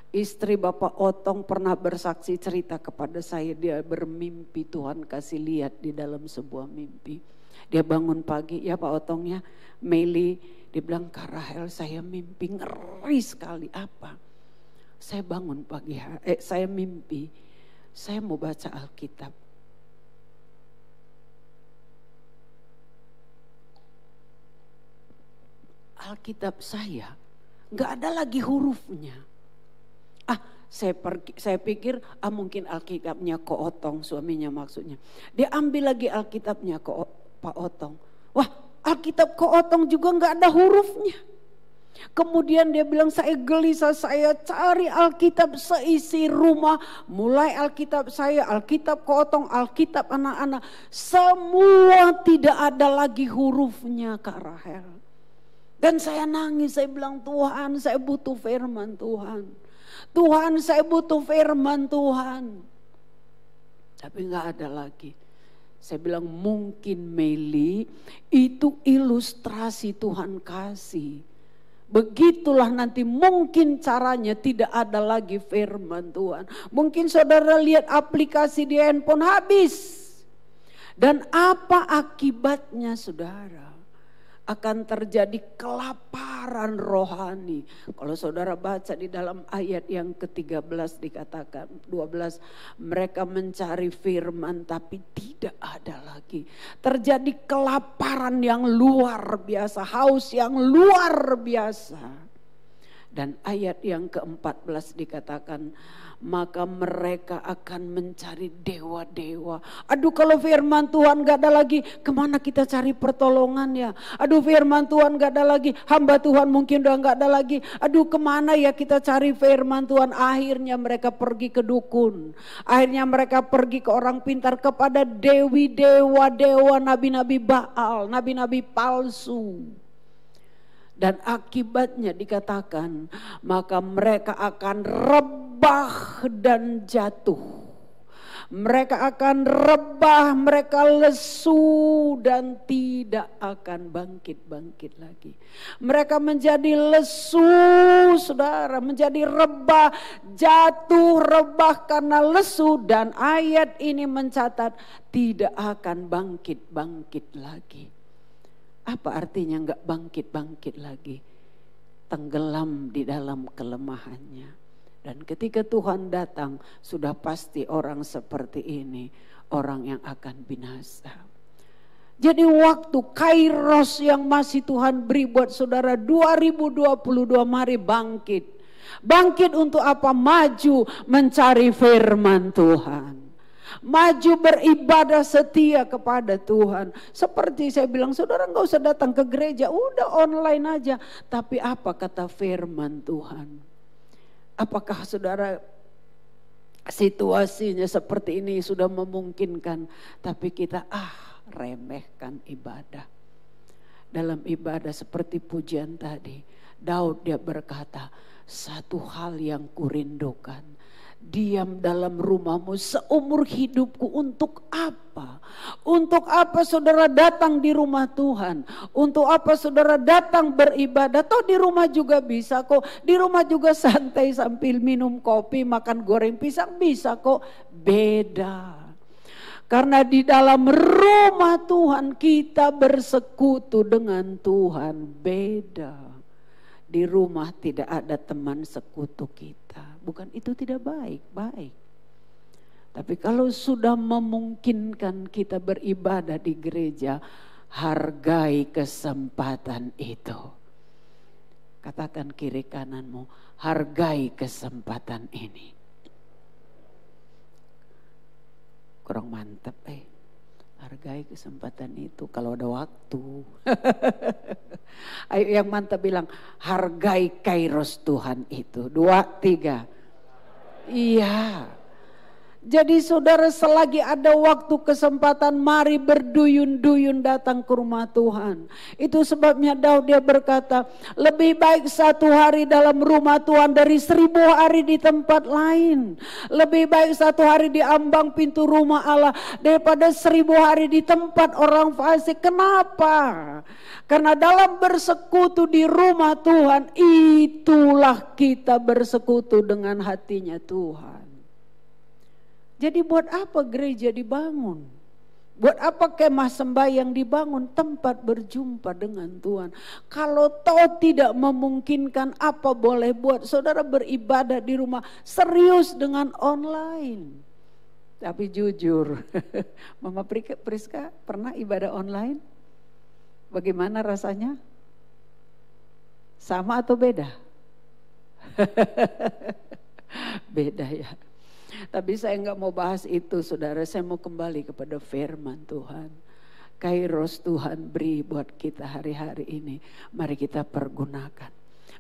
Istri Bapak Otong pernah bersaksi cerita kepada saya. Dia bermimpi, Tuhan kasih lihat di dalam sebuah mimpi. Dia bangun pagi, ya Pak Otong ya, Meli, dia bilang Kak Rahel saya mimpi ngeri sekali. Apa? Saya bangun pagi, saya mimpi, saya mau baca Alkitab. Alkitab saya nggak ada lagi hurufnya. Saya pikir mungkin Alkitabnya Ko Otong, suaminya maksudnya. Dia ambil lagi Alkitabnya Pak Otong. Wah, Alkitab Ko Otong juga nggak ada hurufnya. Kemudian dia bilang saya gelisah, saya cari Alkitab seisi rumah. Mulai Alkitab saya, Alkitab Ko Otong, Alkitab anak-anak. Semua tidak ada lagi hurufnya Kak Rahel. Dan saya nangis, saya bilang Tuhan saya butuh firman Tuhan. Tuhan saya butuh firman Tuhan. Tapi gak ada lagi. Saya bilang mungkin Meli itu ilustrasi Tuhan kasih. Begitulah nanti mungkin caranya tidak ada lagi firman Tuhan. Mungkin saudara lihat aplikasi di handphone habis. Dan apa akibatnya saudara? Akan terjadi kelaparan rohani. Kalau saudara baca di dalam ayat yang ke-13 dikatakan 12, mereka mencari firman tapi tidak ada lagi. Terjadi kelaparan yang luar biasa, haus yang luar biasa. Dan ayat yang ke-14 dikatakan maka mereka akan mencari dewa-dewa. Aduh kalau firman Tuhan gak ada lagi, kemana kita cari pertolongan ya? Aduh firman Tuhan gak ada lagi, hamba Tuhan mungkin udah gak ada lagi. Aduh kemana ya kita cari firman Tuhan? Akhirnya mereka pergi ke dukun. Akhirnya mereka pergi ke orang pintar, kepada dewi, dewa-dewa, nabi-nabi Baal, nabi-nabi palsu. Dan akibatnya dikatakan maka mereka akan rebah dan jatuh. Mereka akan rebah, mereka lesu dan tidak akan bangkit-bangkit lagi. Mereka menjadi lesu, saudara, menjadi rebah, jatuh rebah karena lesu. Dan ayat ini mencatat tidak akan bangkit-bangkit lagi. Apa artinya enggak bangkit-bangkit lagi? Tenggelam di dalam kelemahannya. Dan ketika Tuhan datang, sudah pasti orang seperti ini, orang yang akan binasa. Jadi waktu kairos yang masih Tuhan beri buat saudara 2022, mari bangkit. Bangkit untuk apa? Maju mencari firman Tuhan. Maju beribadah setia kepada Tuhan. Seperti saya bilang, saudara gak usah datang ke gereja, udah online aja. Tapi apa kata firman Tuhan? Apakah saudara situasinya seperti ini sudah memungkinkan, tapi kita remehkan ibadah. Dalam ibadah seperti pujian tadi, Daud dia berkata, satu hal yang kurindukan, diam dalam rumahmu seumur hidupku. Untuk apa? Untuk apa saudara datang di rumah Tuhan? Untuk apa saudara datang beribadah? Toh di rumah juga bisa kok. Di rumah juga santai sambil minum kopi, makan goreng pisang bisa kok. Beda. Karena di dalam rumah Tuhan kita bersekutu dengan Tuhan. Beda. Di rumah tidak ada teman sekutu kita. Bukan itu tidak baik, baik. Tapi kalau sudah memungkinkan kita beribadah di gereja, hargai kesempatan itu. Katakan kiri kananmu, hargai kesempatan ini. Kurang mantap hargai kesempatan itu kalau ada waktu. Ayo yang mantap bilang, hargai kairos Tuhan itu. 2, 3. Iya. Jadi saudara, selagi ada waktu kesempatan, mari berduyun-duyun datang ke rumah Tuhan. Itu sebabnya Daud dia berkata, lebih baik 1 hari dalam rumah Tuhan dari 1000 hari di tempat lain. Lebih baik 1 hari di ambang pintu rumah Allah daripada 1000 hari di tempat orang fasik. Kenapa? Karena dalam bersekutu di rumah Tuhan, itulah kita bersekutu dengan hatinya Tuhan. Jadi buat apa gereja dibangun? Buat apa kemah sembahyang dibangun? Tempat berjumpa dengan Tuhan. Kalau toh tidak memungkinkan, apa boleh buat? Saudara beribadah di rumah serius dengan online. Tapi jujur, Mama Priska pernah ibadah online? Bagaimana rasanya? Sama atau beda? Beda ya. Tapi saya enggak mau bahas itu saudara, saya mau kembali kepada firman Tuhan. Kairos Tuhan beri buat kita hari-hari ini, mari kita pergunakan.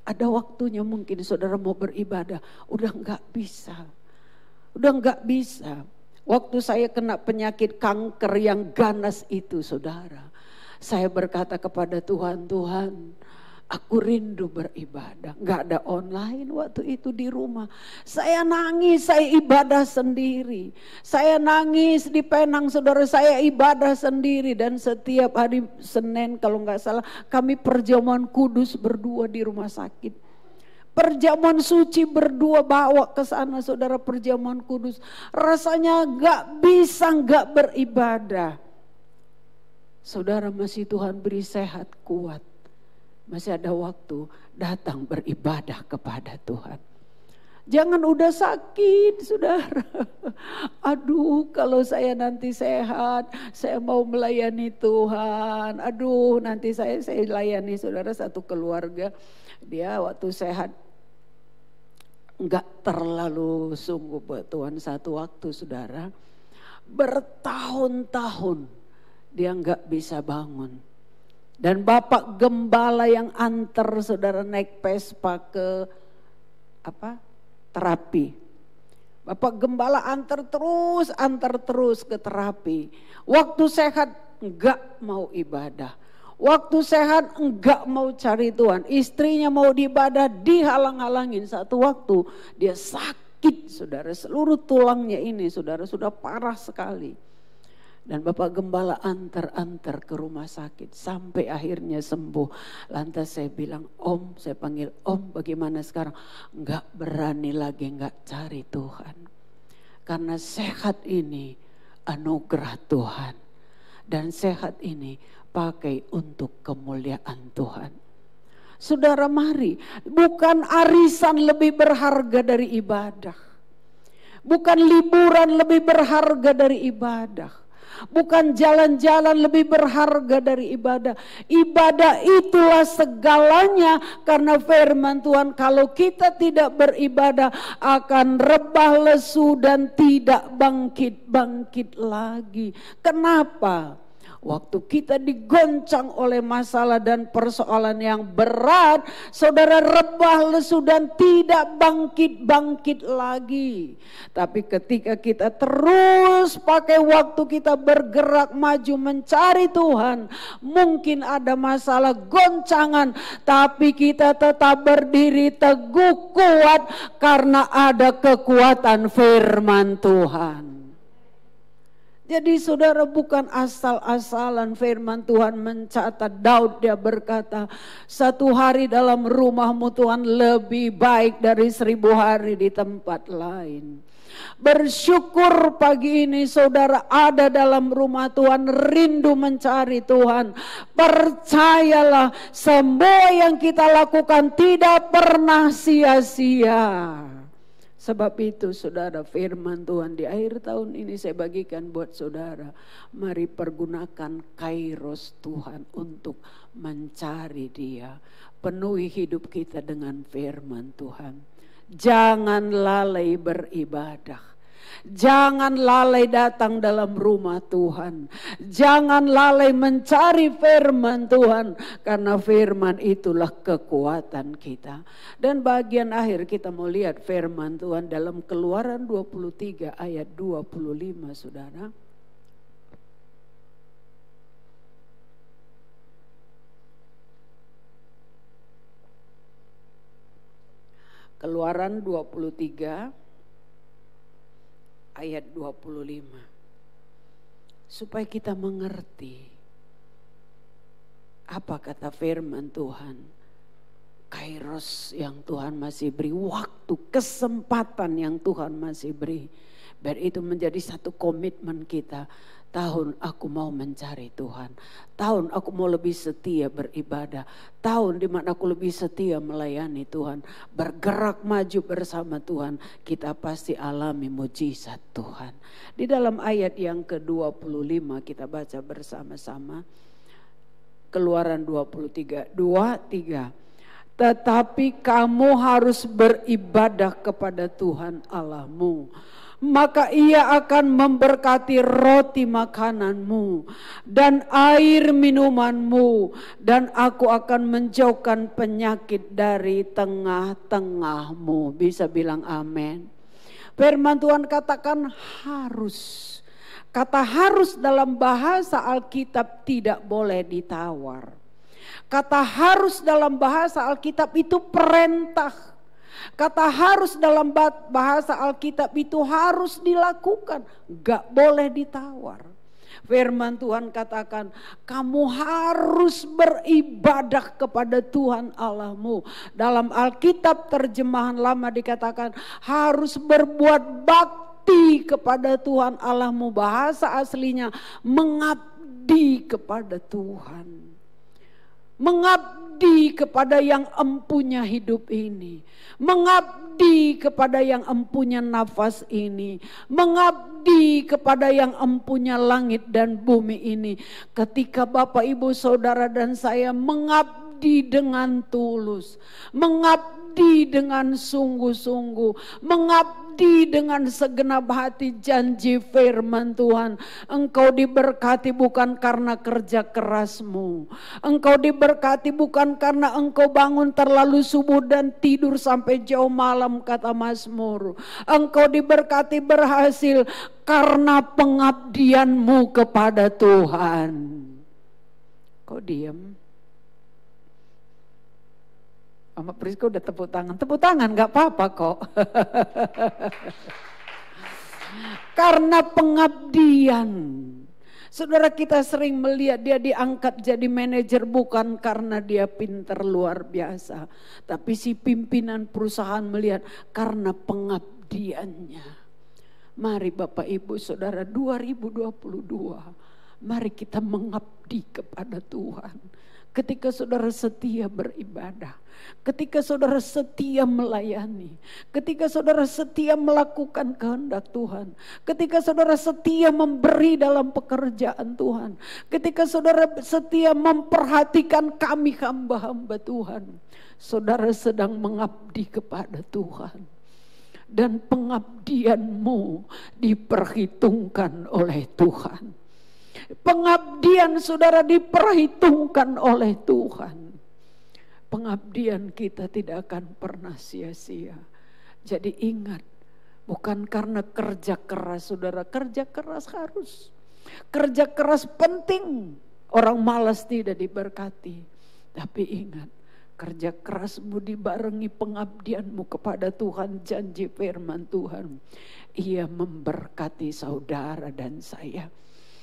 Ada waktunya mungkin saudara mau beribadah, udah enggak bisa. Waktu saya kena penyakit kanker yang ganas itu saudara, saya berkata kepada Tuhan, Tuhan, aku rindu beribadah. Gak ada online waktu itu di rumah. Saya nangis, saya ibadah sendiri. Saya nangis di Penang, saudara, saya ibadah sendiri. Dan setiap hari Senin kalau gak salah, kami perjamuan kudus berdua di rumah sakit. Perjamuan suci berdua bawa ke sana saudara, perjamuan kudus. Rasanya gak bisa gak beribadah. Saudara, masih Tuhan beri sehat kuat. Masih ada waktu datang beribadah kepada Tuhan. Jangan udah sakit saudara. Aduh kalau saya nanti sehat, saya mau melayani Tuhan. Aduh nanti saya layani saudara satu keluarga. Dia waktu sehat enggak terlalu sungguh buat Tuhan. Satu waktu saudara, bertahun-tahun dia enggak bisa bangun. Dan Bapak Gembala yang antar saudara naik Vespa ke terapi. Bapak Gembala antar terus ke terapi. Waktu sehat enggak mau ibadah. Waktu sehat enggak mau cari Tuhan. Istrinya mau ibadah dihalang-halangin. Satu waktu dia sakit sakit saudara, seluruh tulangnya ini saudara sudah parah sekali. Dan Bapak Gembala antar ke rumah sakit sampai akhirnya sembuh. Lantas saya bilang, Om, saya panggil Om, bagaimana sekarang? Enggak berani lagi, enggak cari Tuhan. Karena sehat ini anugerah Tuhan. Dan sehat ini pakai untuk kemuliaan Tuhan. Saudara, mari, bukan arisan lebih berharga dari ibadah. Bukan liburan lebih berharga dari ibadah. Bukan jalan-jalan lebih berharga dari ibadah. Ibadah itulah segalanya, karena firman Tuhan, kalau kita tidak beribadah akan rebah lesu dan tidak bangkit lagi. Kenapa? Waktu kita digoncang oleh masalah dan persoalan yang berat, saudara rebah lesu dan tidak bangkit lagi. Tapi ketika kita terus pakai waktu kita bergerak maju mencari Tuhan, mungkin ada masalah goncangan, tapi kita tetap berdiri teguh kuat karena ada kekuatan firman Tuhan. Jadi saudara, bukan asal-asalan firman Tuhan mencatat. Daud dia berkata, 1 hari dalam rumahmu Tuhan lebih baik dari 1000 hari di tempat lain. Bersyukur pagi ini saudara ada dalam rumah Tuhan, rindu mencari Tuhan. Percayalah, semua yang kita lakukan tidak pernah sia-sia. Sebab itu saudara, firman Tuhan di akhir tahun ini saya bagikan buat saudara. Mari pergunakan kairos Tuhan untuk mencari Dia. Penuhi hidup kita dengan firman Tuhan. Jangan lalai beribadah. Jangan lalai datang dalam rumah Tuhan. Jangan lalai mencari firman Tuhan, karena firman itulah kekuatan kita. Dan bagian akhir kita mau lihat firman Tuhan dalam Keluaran 23 ayat 25 saudara. Keluaran 23 ayat 25. Supaya kita mengerti apa kata firman Tuhan. Kairos yang Tuhan masih beri, waktu, kesempatan yang Tuhan masih beri. Biar itu menjadi satu komitmen kita. Tahun aku mau mencari Tuhan. Tahun aku mau lebih setia beribadah. Tahun di mana aku lebih setia melayani Tuhan. Bergerak maju bersama Tuhan. Kita pasti alami mujizat Tuhan. Di dalam ayat yang ke-25 kita baca bersama-sama. Keluaran 23, 2, 3. Tetapi kamu harus beribadah kepada Tuhan Allahmu. Maka Ia akan memberkati roti makananmu dan air minumanmu, dan aku akan menjauhkan penyakit dari tengah-tengahmu. Bisa bilang amin. Firman Tuhan katakan harus. Kata harus dalam bahasa Alkitab tidak boleh ditawar. Kata harus dalam bahasa Alkitab itu perintah. Kata harus dalam bahasa Alkitab itu harus dilakukan, gak boleh ditawar. Firman Tuhan katakan, kamu harus beribadah kepada Tuhan Allahmu. Dalam Alkitab terjemahan lama dikatakan harus berbuat bakti kepada Tuhan Allahmu. Bahasa aslinya mengabdi kepada Tuhan. Mengabdi kepada yang empunya hidup ini. Mengabdi kepada yang empunya nafas ini. Mengabdi kepada yang empunya langit dan bumi ini. Ketika Bapak, Ibu, Saudara dan saya mengabdi dengan tulus. Mengabdi dengan sungguh-sungguh. Mengabdi dengan segenap hati, janji firman Tuhan. Engkau diberkati bukan karena kerja kerasmu. Engkau diberkati bukan karena engkau bangun terlalu subuh dan tidur sampai jauh malam, kata Mazmur. Engkau diberkati berhasil karena pengabdianmu kepada Tuhan. Kok diam? Mama Priska udah tepuk tangan. Tepuk tangan gak apa-apa kok. Karena pengabdian. Saudara, kita sering melihat dia diangkat jadi manajer bukan karena dia pintar luar biasa. Tapi si pimpinan perusahaan melihat karena pengabdiannya. Mari Bapak Ibu Saudara, 2022 mari kita mengabdi kepada Tuhan. Ketika saudara setia beribadah, ketika saudara setia melayani, ketika saudara setia melakukan kehendak Tuhan, ketika saudara setia memberi dalam pekerjaan Tuhan, ketika saudara setia memperhatikan kami hamba-hamba Tuhan, saudara sedang mengabdi kepada Tuhan. Dan pengabdianmu diperhitungkan oleh Tuhan. Pengabdian saudara diperhitungkan oleh Tuhan. Pengabdian kita tidak akan pernah sia-sia. Jadi ingat, bukan karena kerja keras saudara, kerja keras harus. Kerja keras penting, orang malas tidak diberkati. Tapi ingat, kerja kerasmu dibarengi pengabdianmu kepada Tuhan, janji firman Tuhan. Ia memberkati saudara dan saya.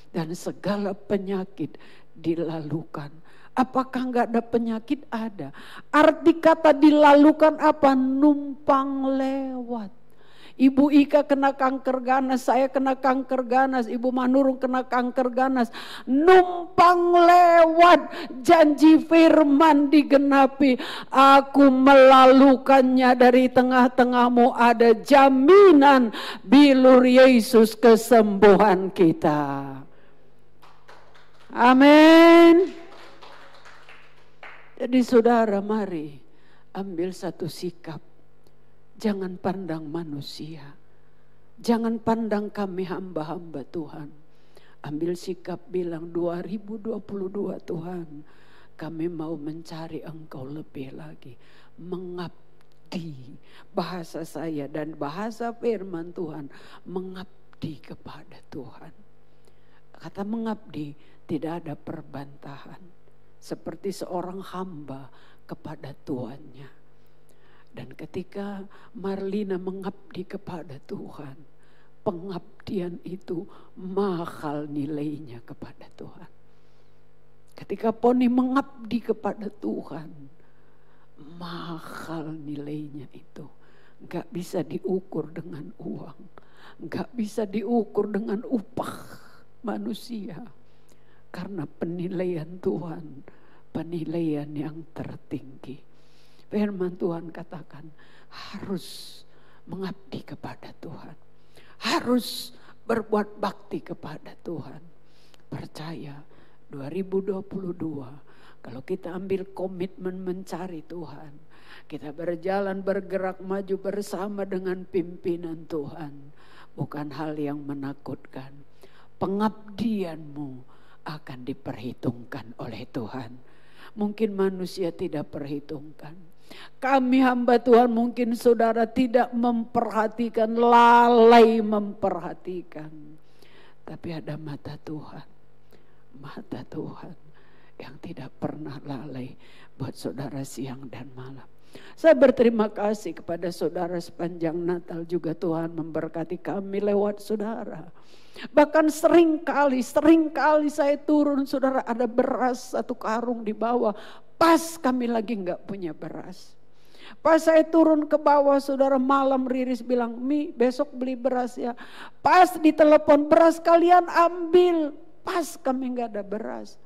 Dan segala penyakit dilalukan. Apakah enggak ada penyakit? Ada. Arti kata dilalukan apa? Numpang lewat. Ibu Ika kena kanker ganas, saya kena kanker ganas, Ibu Manurung kena kanker ganas. Numpang lewat, janji firman digenapi. Aku melalukannya, dari tengah-tengahmu ada jaminan bilur Yesus kesembuhan kita. Amin. Jadi saudara, mari ambil satu sikap. Jangan pandang manusia. Jangan pandang kami hamba-hamba Tuhan. Ambil sikap bilang 2022 Tuhan, kami mau mencari Engkau lebih lagi. Mengabdi. Bahasa saya dan bahasa firman Tuhan, mengabdi kepada Tuhan. Kata mengabdi tidak ada perbantahan. Seperti seorang hamba kepada tuannya. Dan ketika Marlina mengabdi kepada Tuhan, pengabdian itu mahal nilainya kepada Tuhan. Ketika Poni mengabdi kepada Tuhan, mahal nilainya itu. Gak bisa diukur dengan uang, gak bisa diukur dengan upah manusia. Karena penilaian Tuhan, penilaian yang tertinggi. Firman Tuhan katakan harus mengabdi kepada Tuhan. Harus berbuat bakti kepada Tuhan. Percaya 2022 kalau kita ambil komitmen mencari Tuhan, kita berjalan bergerak maju bersama dengan pimpinan Tuhan, bukan hal yang menakutkan. Pengabdianmu akan diperhitungkan oleh Tuhan. Mungkin manusia tidak perhitungkan. Kami hamba Tuhan mungkin saudara tidak memperhatikan, lalai memperhatikan. Tapi ada mata Tuhan. Mata Tuhan yang tidak pernah lalai buat saudara siang dan malam. Saya berterima kasih kepada saudara sepanjang Natal juga Tuhan memberkati kami lewat saudara. Bahkan sering kali saya turun saudara ada beras 1 karung di bawah. Pas kami lagi gak punya beras. Pas saya turun ke bawah saudara malam Riris bilang, Mi besok beli beras ya. Pas ditelepon beras kalian ambil. Pas kami gak ada beras.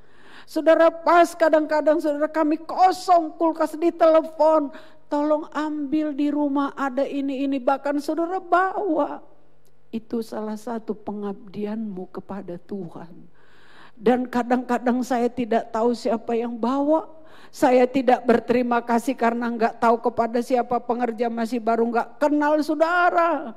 Saudara pas kadang-kadang saudara kami kosong kulkas ditelepon. Tolong ambil di rumah ada ini bahkan saudara bawa. Itu salah satu pengabdianmu kepada Tuhan. Dan kadang-kadang saya tidak tahu siapa yang bawa. Saya tidak berterima kasih karena enggak tahu kepada siapa pengerja masih baru enggak kenal saudara.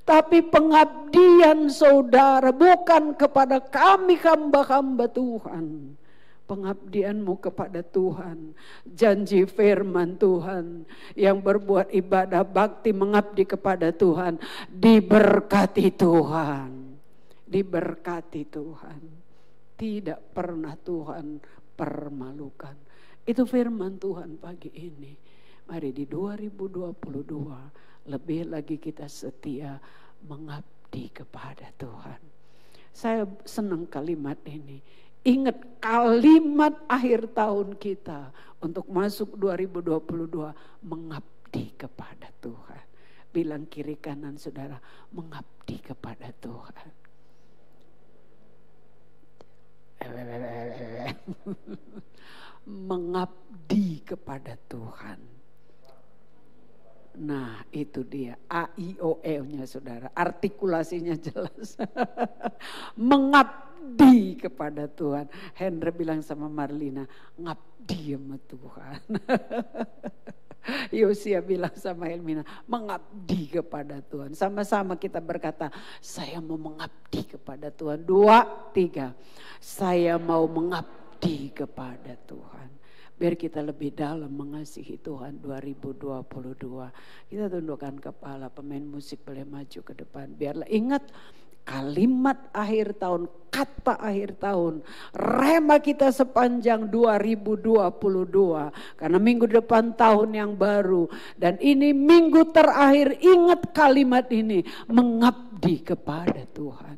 Tapi pengabdian saudara bukan kepada kami hamba-hamba Tuhan. Pengabdianmu kepada Tuhan. Janji firman Tuhan yang berbuat ibadah bakti mengabdi kepada Tuhan. Diberkati Tuhan. Diberkati Tuhan. Tidak pernah Tuhan permalukan. Itu firman Tuhan pagi ini. Mari di 2022 lebih lagi kita setia mengabdi kepada Tuhan. Saya senang kalimat ini. Ingat kalimat akhir tahun kita untuk masuk 2022, mengabdi kepada Tuhan. Bilang kiri kanan saudara, mengabdi kepada Tuhan. Mengabdi kepada Tuhan. Nah itu dia AIOE-nya saudara, artikulasinya jelas. Mengabdi kepada Tuhan. Hendra bilang sama Marlina, ngabdi sama Tuhan. Yosia bilang sama Elmina, mengabdi kepada Tuhan. Sama-sama kita berkata, saya mau mengabdi kepada Tuhan. 2, 3, saya mau mengabdi kepada Tuhan. Biar kita lebih dalam mengasihi Tuhan 2022. Kita tundukkan kepala, pemain musik boleh maju ke depan. Biarlah ingat kalimat akhir tahun, kata akhir tahun, rema kita sepanjang 2022. Karena minggu depan tahun yang baru. Dan ini minggu terakhir, ingat kalimat ini, mengabdi kepada Tuhan.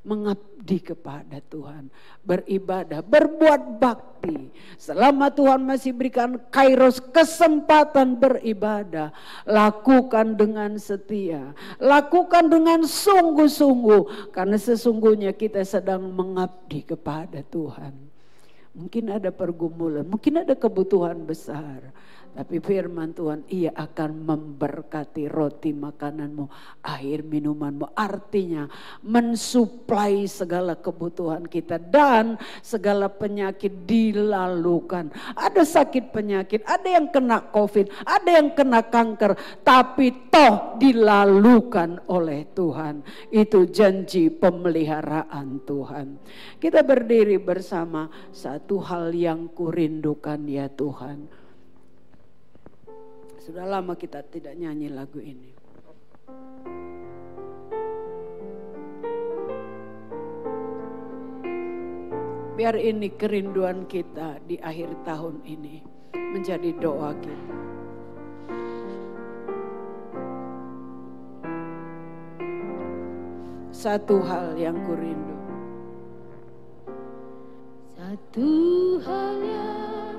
Mengabdi kepada Tuhan, beribadah, berbuat bakti. Selama Tuhan masih berikan kairos kesempatan beribadah, lakukan dengan setia, lakukan dengan sungguh-sungguh, karena sesungguhnya kita sedang mengabdi kepada Tuhan. Mungkin ada pergumulan, mungkin ada kebutuhan besar. Tapi firman Tuhan, ia akan memberkati roti makananmu, air minumanmu. Artinya mensuplai segala kebutuhan kita dan segala penyakit dilalukan. Ada sakit penyakit, ada yang kena COVID, ada yang kena kanker. Tapi toh dilalukan oleh Tuhan. Itu janji pemeliharaan Tuhan. Kita berdiri bersama, satu hal yang kurindukan ya Tuhan. Sudah lama kita tidak nyanyi lagu ini. Biar ini kerinduan kita di akhir tahun ini menjadi doa kita. Satu hal yang kurindu. Satu hal yang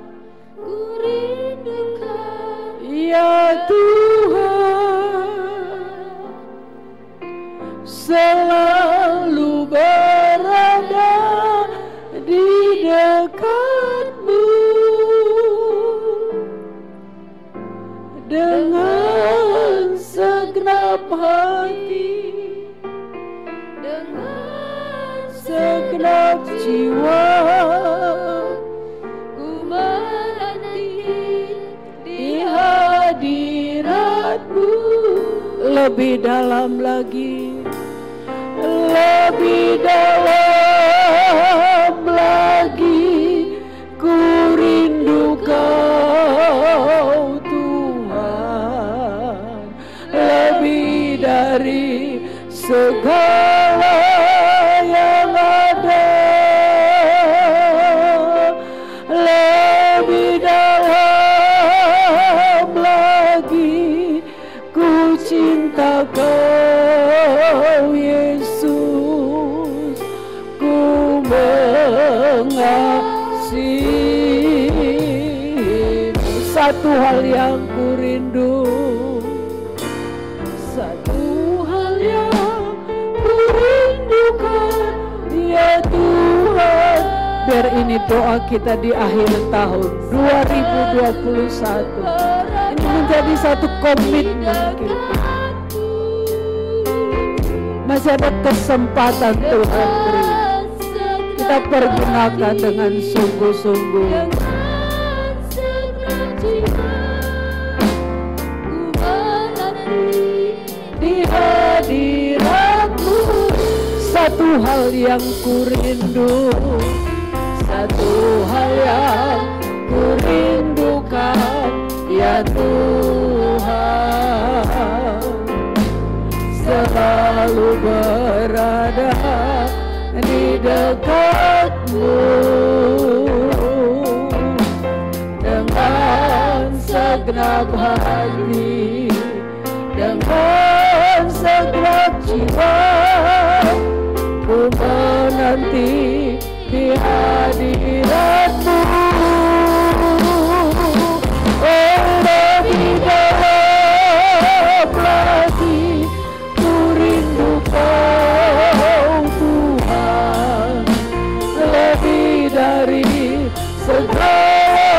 kurindukan ya Tuhan, selalu berada di dekat-Mu dengan segenap hati, dengan segenap jiwa. Hadirat-Mu lebih dalam lagi, lebih dalam lagi, ku rindu Kau Tuhan, lebih dari segala yang ada, lebih dalam cinta Kau Yesus, ku mengasihi. Satu hal yang ku rindu, satu hal yang ku rindukan ya Tuhan. Biar ini doa kita di akhir tahun 2021. Menjadi satu komitmen kita. Masih ada kesempatan Tuhan beri. Kita pergunakan dengan sungguh-sungguh. Di hadirat-Mu, satu hal yang ku rindu, satu hal yang ku rindukan ya Tuhan, selalu berada di dekat-Mu dengan segenap segenap hati, dengan segenap jiwa, ku menanti di hadirat-Mu. Lebih dalam lagi ku rindu Kau Tuhan, lebih dari segala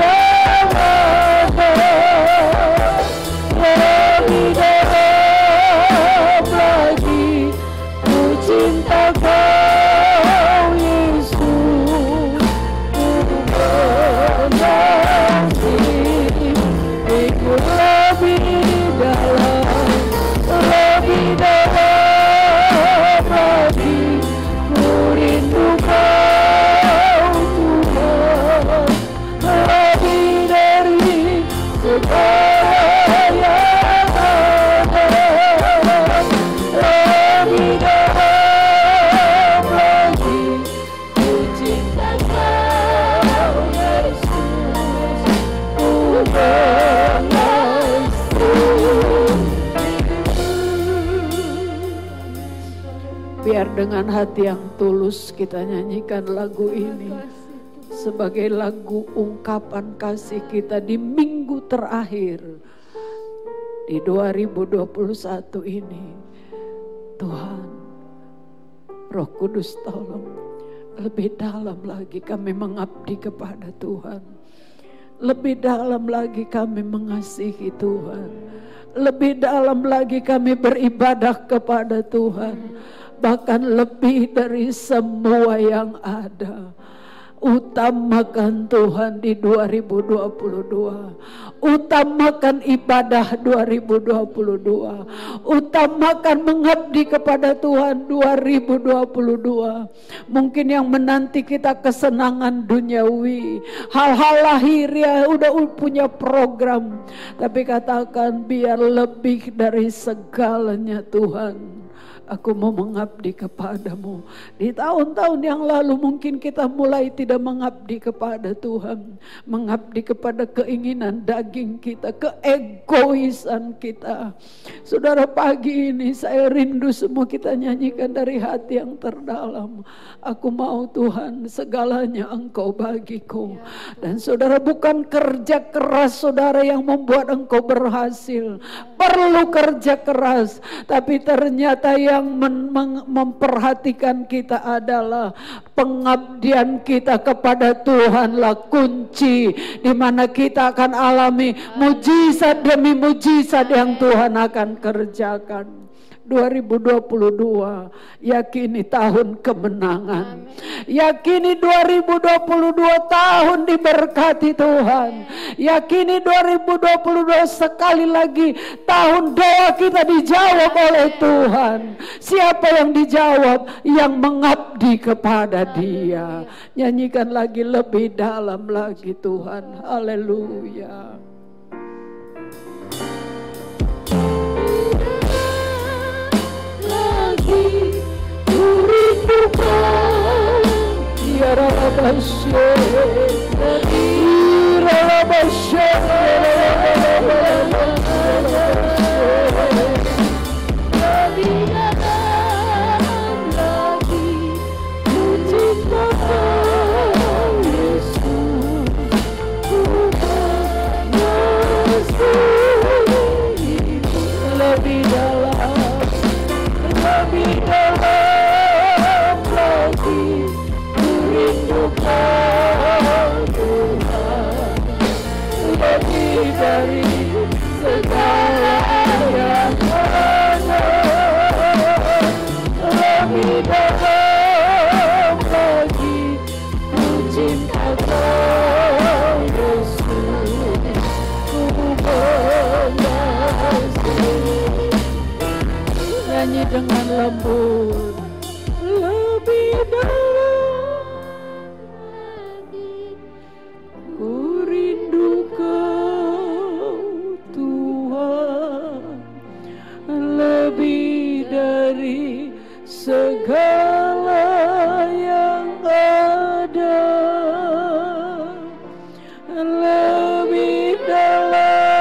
yang ada, lebih dalam lagi ku cinta Kau Yesus, ku mengasihi, ikut lebih dalam lagi ku rindu Kau Tuhan, lebih dari segala yang ada, lebih dalam lagi ku cinta Kau Yesus, ku mengasihi. Biar dengan hati yang tulus kita nyanyikan lagu ini sebagai lagu ungkapan kasih kita di minggu terakhir di 2021 ini. Tuhan, Roh Kudus tolong lebih dalam lagi kami mengabdi kepada Tuhan, lebih dalam lagi kami mengasihi Tuhan, lebih dalam lagi kami beribadah kepada Tuhan, bahkan lebih dari semua yang ada. Utamakan Tuhan di 2022. Utamakan ibadah 2022. Utamakan mengabdi kepada Tuhan 2022. Mungkin yang menanti kita kesenangan duniawi, hal-hal lahiriah, udah punya program. Tapi katakan biar lebih dari segalanya Tuhan, aku mau mengabdi kepadamu. Di tahun-tahun yang lalu mungkin kita mulai tidak mengabdi kepada Tuhan, mengabdi kepada keinginan daging kita, keegoisan kita. Saudara, pagi ini saya rindu semua kita nyanyikan dari hati yang terdalam. Aku mau Tuhan, segalanya Engkau bagiku. Dan saudara, bukan kerja keras saudara yang membuat engkau berhasil. Perlu kerja keras, tapi ternyata yang memperhatikan kita adalah pengabdian kita kepada Tuhanlah kunci di mana kita akan alami mujizat demi mujizat yang Tuhan akan kerjakan. 2022 yakini tahun kemenangan, yakini 2022 tahun diberkati Tuhan, yakini 2022 sekali lagi tahun doa kita dijawab oleh Tuhan. Siapa yang dijawab? Yang mengabdi kepada Dia. Nyanyikan lagi lebih dalam lagi Tuhan. Haleluya. Dari segala yang ada, lebih dalam lagi ku cinta Kau Yesus, ku mengasihi. Nyanyi dengan lembut, lebih dalam lagi ku rindu Kau Tuhan, lebih dari segala yang ada, lebih dalam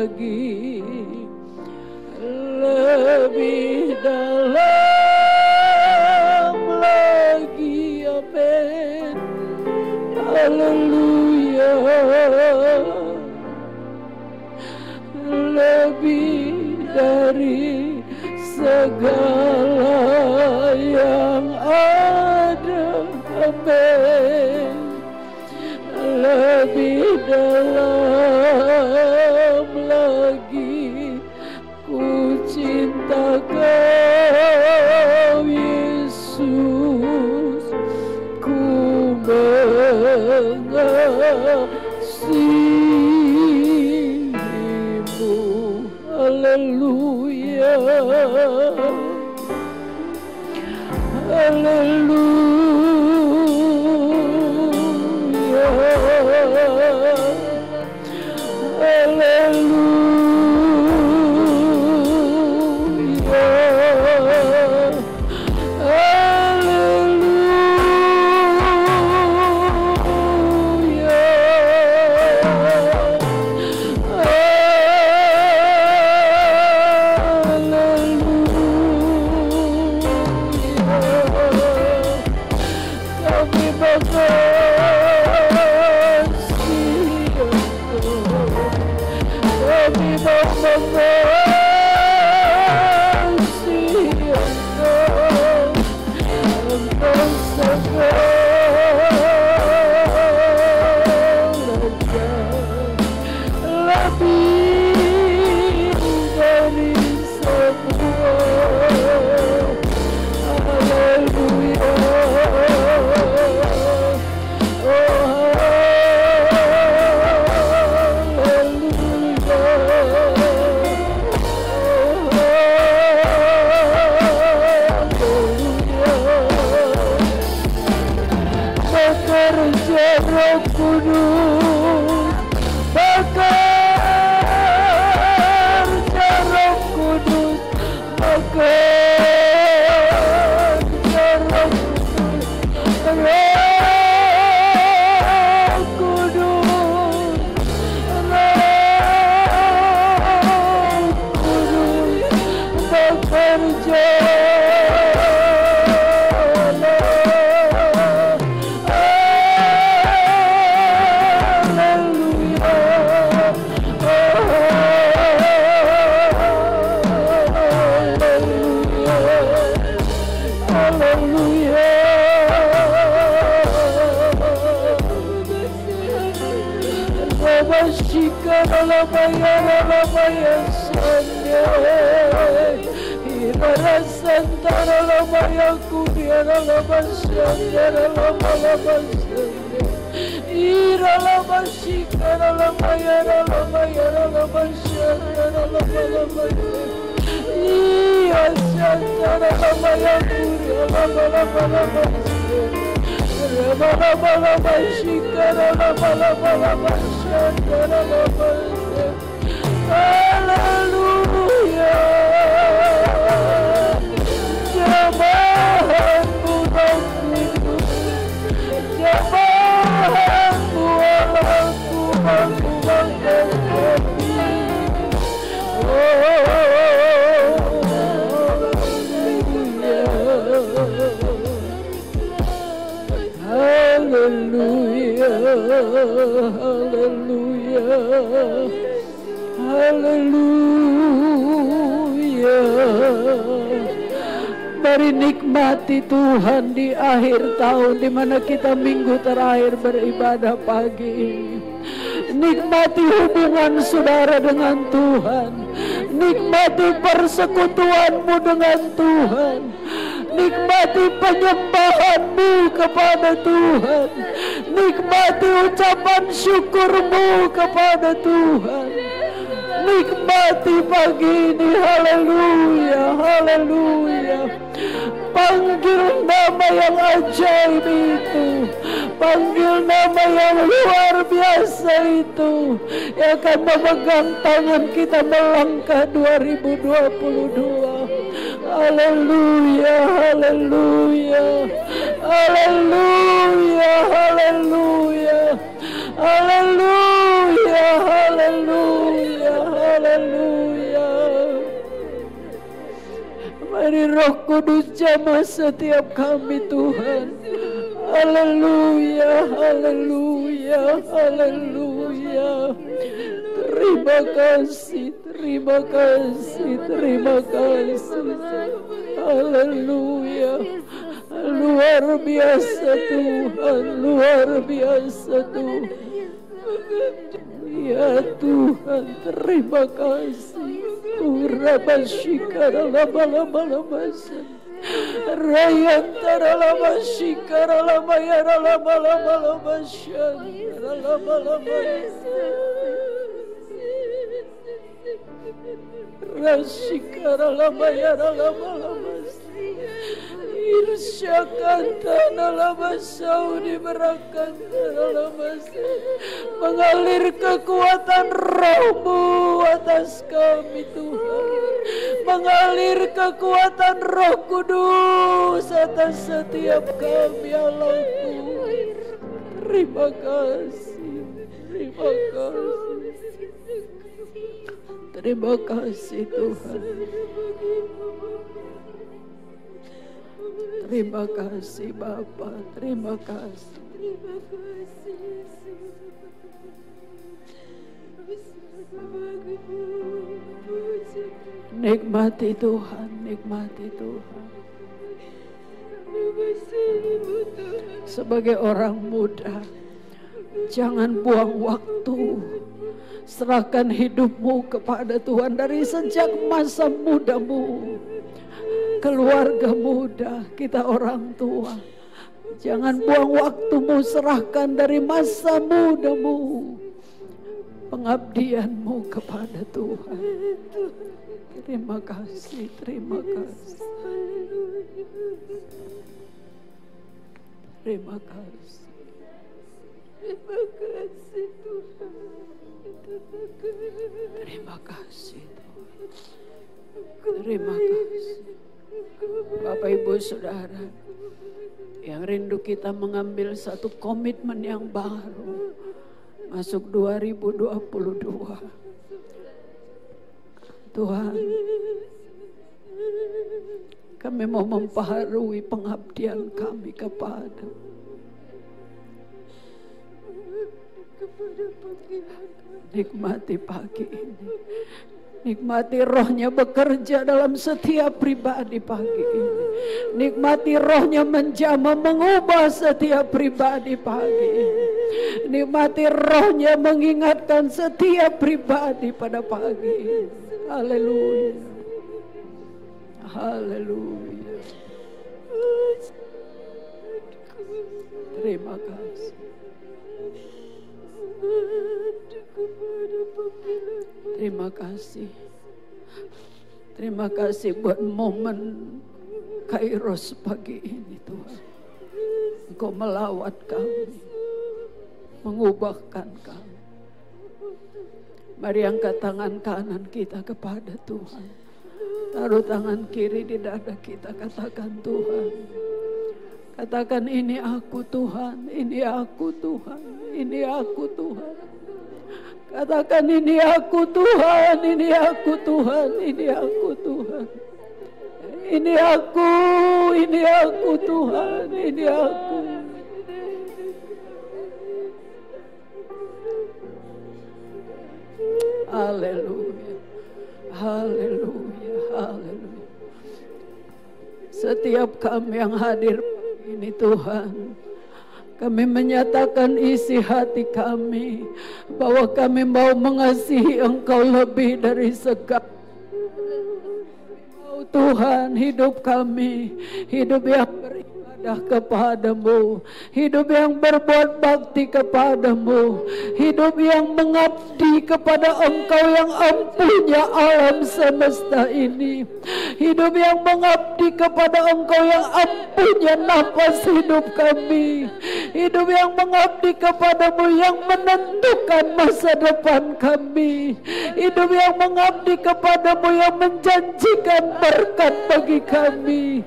lagi, lebih dalam lagi. Amin. Haleluya. Lebih dari segala yang ada. Amin. Lebih dalam lagi, ku cinta Kau Yesus, ku mengasihimu. Haleluya. Haleluya. Mari nikmati Tuhan di akhir tahun, di mana kita minggu terakhir beribadah pagi ini. Nikmati hubungan saudara dengan Tuhan, nikmati persekutuanmu dengan Tuhan, nikmati penyembahanmu kepada Tuhan, nikmati ucapan syukurmu kepada Tuhan. Nikmati pagi ini. Haleluya, haleluya. Panggil nama yang ajaib itu, panggil nama yang luar biasa itu, yang akan memegang tangan kita melangkah 2022. Haleluya, haleluya, haleluya, haleluya, haleluya, haleluya, haleluya. Kudus jamah setiap kami Tuhan. Haleluya, haleluya, haleluya. Terima kasih, terima kasih, terima kasih. Haleluya. Luar biasa Tuhan, luar biasa Tuhan. Ya Tuhan, terima kasih. Urabashikara lama-lama-lama-lama. Rayantara lama-shikara lama-yara lama-lama-lama-shantara lama-lama. Rashikara lama-yara lama-lama. Irsyakantana lama-saudi berakantara lama-saudi. Mengalir kekuatan roh-Mu atas kami Tuhan. Mengalir kekuatan Roh Kudus atas setiap kami Allahku. Terima kasih, terima kasih. Terima kasih Tuhan. Terima kasih Bapa, terima kasih. Nikmati Tuhan, nikmati Tuhan. Sebagai orang muda, jangan buang waktu. Serahkan hidupmu kepada Tuhan dari sejak masa mudamu. Keluarga muda, kita orang tua. Jangan buang waktumu, serahkan dari masa mudamu. Pengabdianmu kepada Tuhan. Terima kasih, terima kasih. Terima kasih. Terima kasih Tuhan. Terima kasih Tuhan. Terima kasih. Bapak Ibu Saudara, yang rindu kita mengambil satu komitmen yang baru masuk 2022. Tuhan, kami mau membaharui pengabdian kami kepada nikmati pagi ini. Nikmati rohnya bekerja dalam setiap pribadi pagi ini. Nikmati rohnya menjamah mengubah setiap pribadi pagi ini. Nikmati rohnya mengingatkan setiap pribadi pada pagi ini. Haleluya. Haleluya. Terima kasih. Terima kasih. Terima kasih buat momen Kairos pagi ini Tuhan. Engkau melawat kami, mengubahkan kami. Mari angkat tangan kanan kita kepada Tuhan. Taruh tangan kiri di dada kita, katakan Tuhan. Katakan, ini aku Tuhan, ini aku Tuhan, ini aku Tuhan. Katakan, ini aku Tuhan, ini aku Tuhan, ini aku Tuhan. Ini aku Tuhan, ini aku. Haleluya, haleluya, haleluya. Setiap kami yang hadir ini Tuhan, kami menyatakan isi hati kami bahwa kami mau mengasihi Engkau lebih dari segala. Oh Tuhan, hidup kami, hidup yang beribadah kepadamu, hidup yang berbuat bakti kepadamu, hidup yang mengabdi kepada Engkau yang empunya alam semesta ini, hidup yang mengabdi kepada Engkau yang empunya nafas hidup kami, hidup yang mengabdi kepadamu, yang menentukan masa depan kami, hidup yang mengabdi kepadamu, yang menjanjikan berkat bagi kami.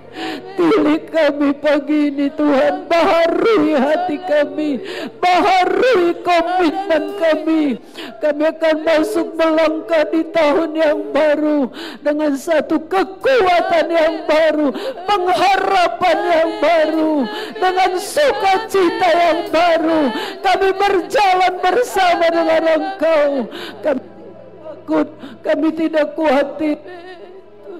Tilik kami pagi ini Tuhan, baharui hati kami, baharui komitmen kami. Kami akan masuk melangkah di tahun yang baru dengan satu kekuatan yang baru, pengharapan yang baru, dengan sukacita yang baru. Kami berjalan bersama dengan Engkau. Kami takut, kami tidak khawatir.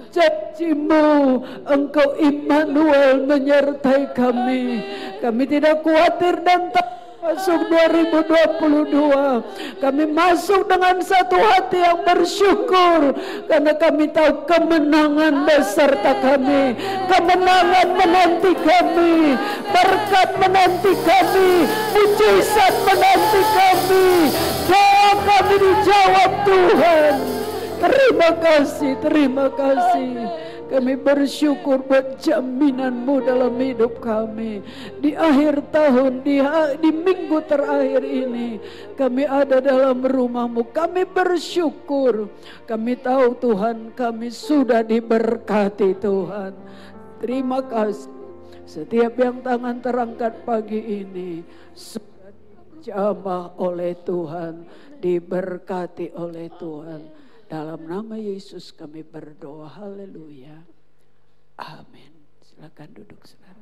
Janji-Mu, Engkau Immanuel menyertai kami. Kami tidak khawatir dan masuk 2022. Kami masuk dengan satu hati yang bersyukur, karena kami tahu kemenangan beserta kami, kemenangan menanti kami, berkat menanti kami, mujizat menanti kami. Doa kami dijawab Tuhan. Terima kasih, terima kasih. Kami bersyukur buat jaminan-Mu dalam hidup kami. Di akhir tahun, di minggu terakhir ini, kami ada dalam rumah-Mu. Kami bersyukur. Kami tahu Tuhan, kami sudah diberkati Tuhan. Terima kasih. Setiap yang tangan terangkat pagi ini sudah dijamah oleh Tuhan, diberkati oleh Tuhan. Dalam nama Yesus kami berdoa, haleluya, amin. Silakan duduk saudara.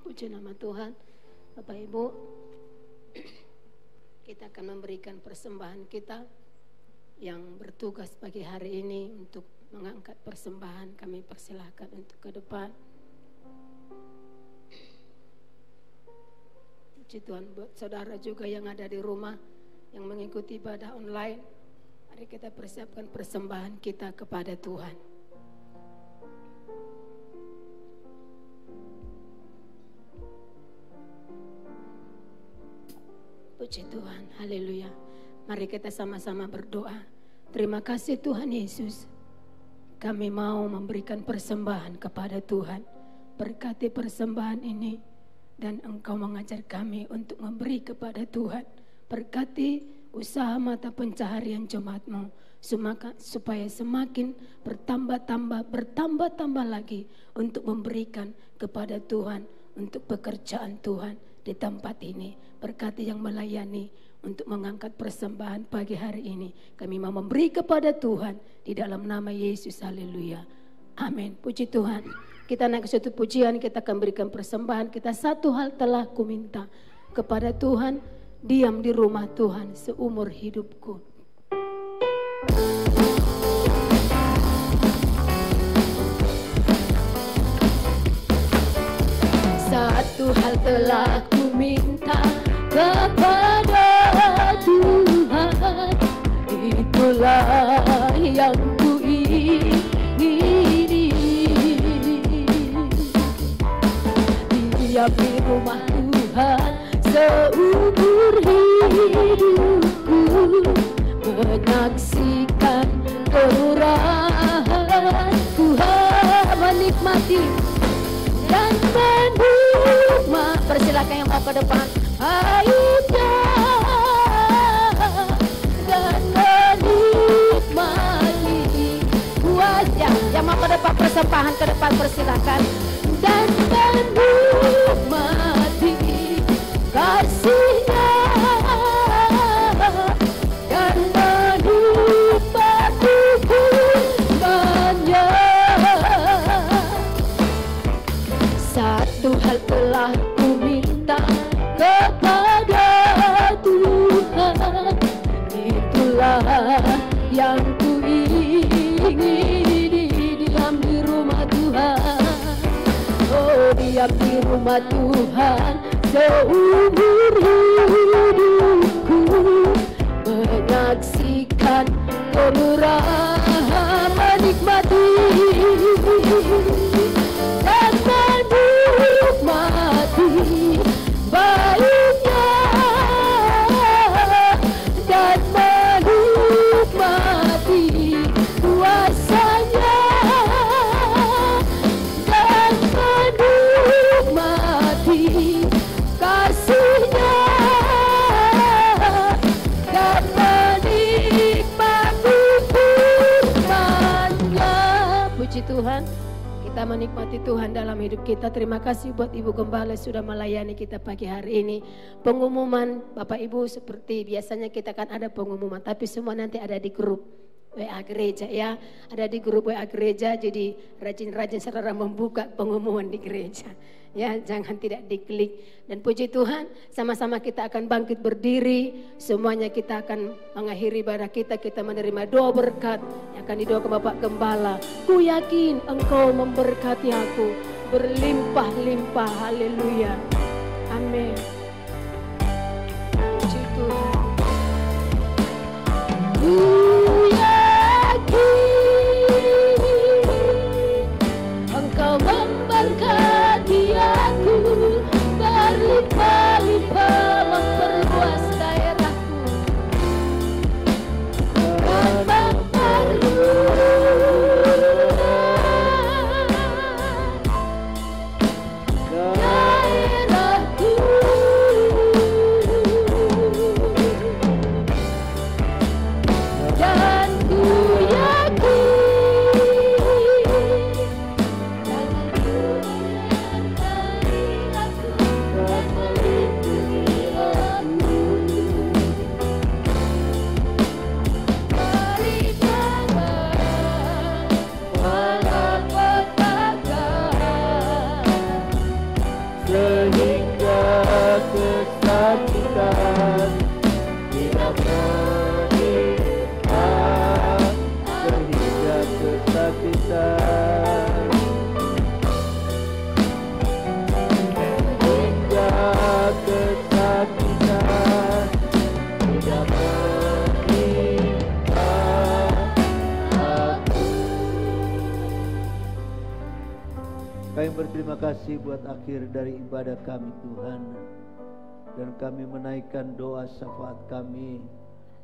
Puji nama Tuhan. Bapak Ibu, kita akan memberikan persembahan kita yang bertugas pagi hari ini untuk mengangkat persembahan. Kami persilahkan untuk ke depan. Puji Tuhan buat saudara juga yang ada di rumah, yang mengikuti ibadah online. Mari kita persiapkan persembahan kita kepada Tuhan. Puji Tuhan, haleluya. Mari kita sama-sama berdoa. Terima kasih Tuhan Yesus. Kami mau memberikan persembahan kepada Tuhan. Berkati persembahan ini, dan Engkau mengajar kami untuk memberi kepada Tuhan. Berkati usaha mata pencaharian jemaat-Mu, supaya semakin bertambah lagi untuk memberikan kepada Tuhan, untuk pekerjaan Tuhan di tempat ini. Berkati yang melayani untuk mengangkat persembahan pagi hari ini. Kami mau memberi kepada Tuhan di dalam nama Yesus, haleluya, amin. Puji Tuhan. Kita naik ke suatu pujian, kita akan berikan persembahan kita. Satu hal telah kuminta kepada Tuhan, diam di rumah Tuhan seumur hidupku. Satu hal telah kuminta kepada Tuhan, itulah yang kuingini. Diam di rumah Tuhan seumur hidupku, menyaksikan kemurahan Tuhan, menikmati dan menikmati. Persilakan yang mau ke depan. Aida dan menikmati wajah. Yang mau ke depan, persembahan ke depan, persilakan. Dan menikmati kasih-Nya, dan menikmati firman-Nya. Satu hal telah kuminta kepada Tuhan, itulah yang kuingini. Diam di rumah Tuhan, oh diam di rumah Tuhan seumur hidupku, menyaksikan kemurahan, menikmati kasih-Nya dan menikmati firman-Nya. Puji Tuhan, kita menikmati Tuhan dalam hidup kita. Terima kasih buat Ibu Gembala sudah melayani kita pagi hari ini. Pengumuman Bapak Ibu seperti biasanya kita kan ada pengumuman, tapi semua nanti ada di grup WA gereja ya. Ada di grup WA gereja, jadi rajin-rajin saudara membuka pengumuman di gereja. Ya, jangan tidak diklik. Dan puji Tuhan, sama-sama kita akan bangkit berdiri. Semuanya kita akan mengakhiri ibadah kita menerima doa berkat yang akan didoakan Bapak Gembala. Ku yakin Engkau memberkati aku berlimpah-limpah. Haleluya. Amin. Puji Tuhan. Ku yakin Engkau memberkati aku berlimpah-limpah, memperluas daerahku dan memperluas daerahku. Dan ku Kami berterima kasih buat akhir dari ibadah kami Tuhan. Dan kami menaikkan doa syafaat kami.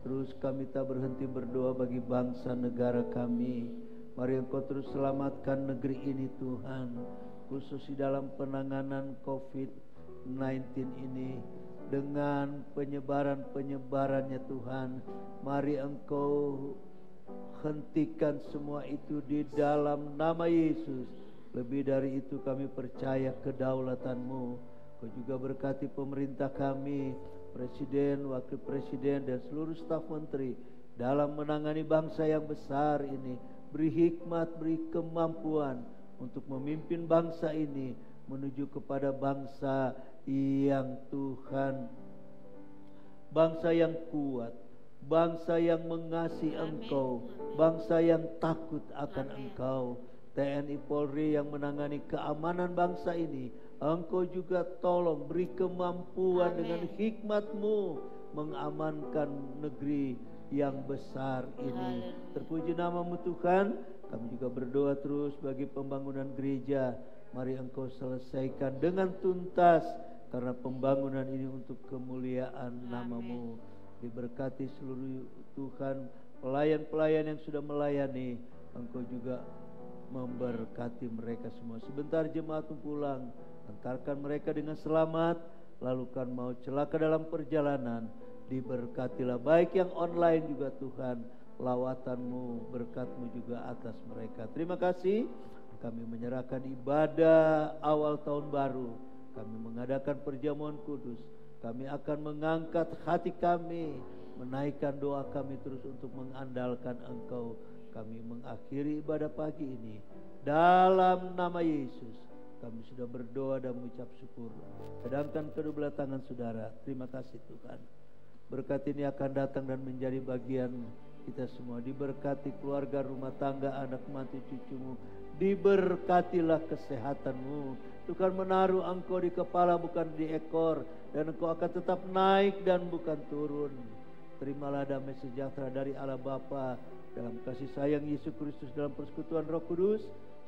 Terus kami tak berhenti berdoa bagi bangsa negara kami. Mari Engkau terus selamatkan negeri ini Tuhan. Khusus di dalam penanganan COVID-19 ini. Dengan penyebaran-penyebarannya Tuhan. Mari Engkau hentikan semua itu di dalam nama Yesus. Lebih dari itu kami percaya kedaulatan-Mu. Kau juga berkati pemerintah kami, Presiden, Wakil Presiden dan seluruh staf menteri dalam menangani bangsa yang besar ini. Beri hikmat, beri kemampuan untuk memimpin bangsa ini menuju kepada bangsa yang Tuhan, bangsa yang kuat, bangsa yang mengasihi Engkau, bangsa yang takut akan Engkau. TNI Polri yang menangani keamanan bangsa ini, Engkau juga tolong beri kemampuan dengan hikmat-Mu mengamankan negeri yang besar ini. Terpuji nama-Mu Tuhan. Kami juga berdoa terus bagi pembangunan gereja. Mari Engkau selesaikan dengan tuntas, karena pembangunan ini untuk kemuliaan nama-Mu. Diberkati seluruh Tuhan pelayan-pelayan yang sudah melayani. Engkau juga memberkati mereka semua. Sebentar jemaat pulang, antarkan mereka dengan selamat, lalu kan mau celaka dalam perjalanan. Diberkatilah baik yang online juga Tuhan, lawatan-Mu, berkat-Mu juga atas mereka. Terima kasih. Kami menyerahkan ibadah awal tahun baru. Kami mengadakan perjamuan kudus. Kami akan mengangkat hati kami, menaikkan doa kami terus untuk mengandalkan Engkau. Kami mengakhiri ibadah pagi ini dalam nama Yesus. Kami sudah berdoa dan mengucap syukur. Pedangkan kedua belah tangan saudara. Terima kasih Tuhan. Berkat ini akan datang dan menjadi bagian kita semua. Diberkati keluarga, rumah tangga, anak mantu, cucumu. Diberkatilah kesehatan-Mu. Tuhan menaruh Engkau di kepala bukan di ekor. Dan Engkau akan tetap naik dan bukan turun. Terimalah damai sejahtera dari Allah Bapa, dalam kasih sayang Yesus Kristus, dalam persekutuan Roh Kudus,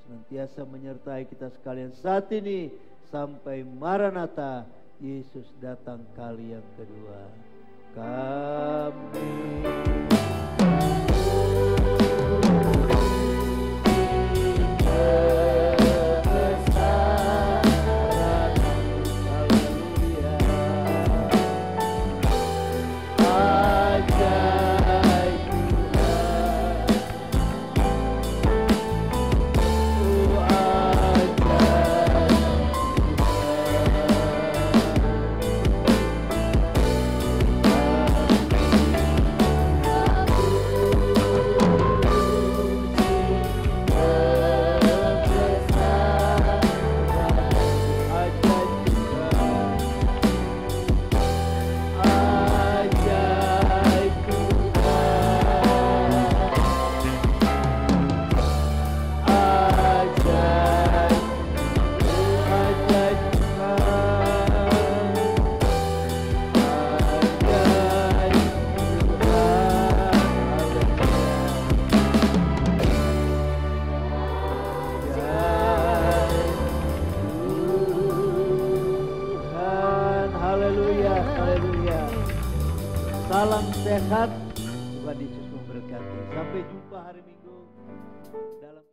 senantiasa menyertai kita sekalian saat ini sampai Maranatha, Yesus datang kali yang kedua. Kami salam sehat. Tuhan Yesus memberkati. Sampai jumpa hari Minggu dalam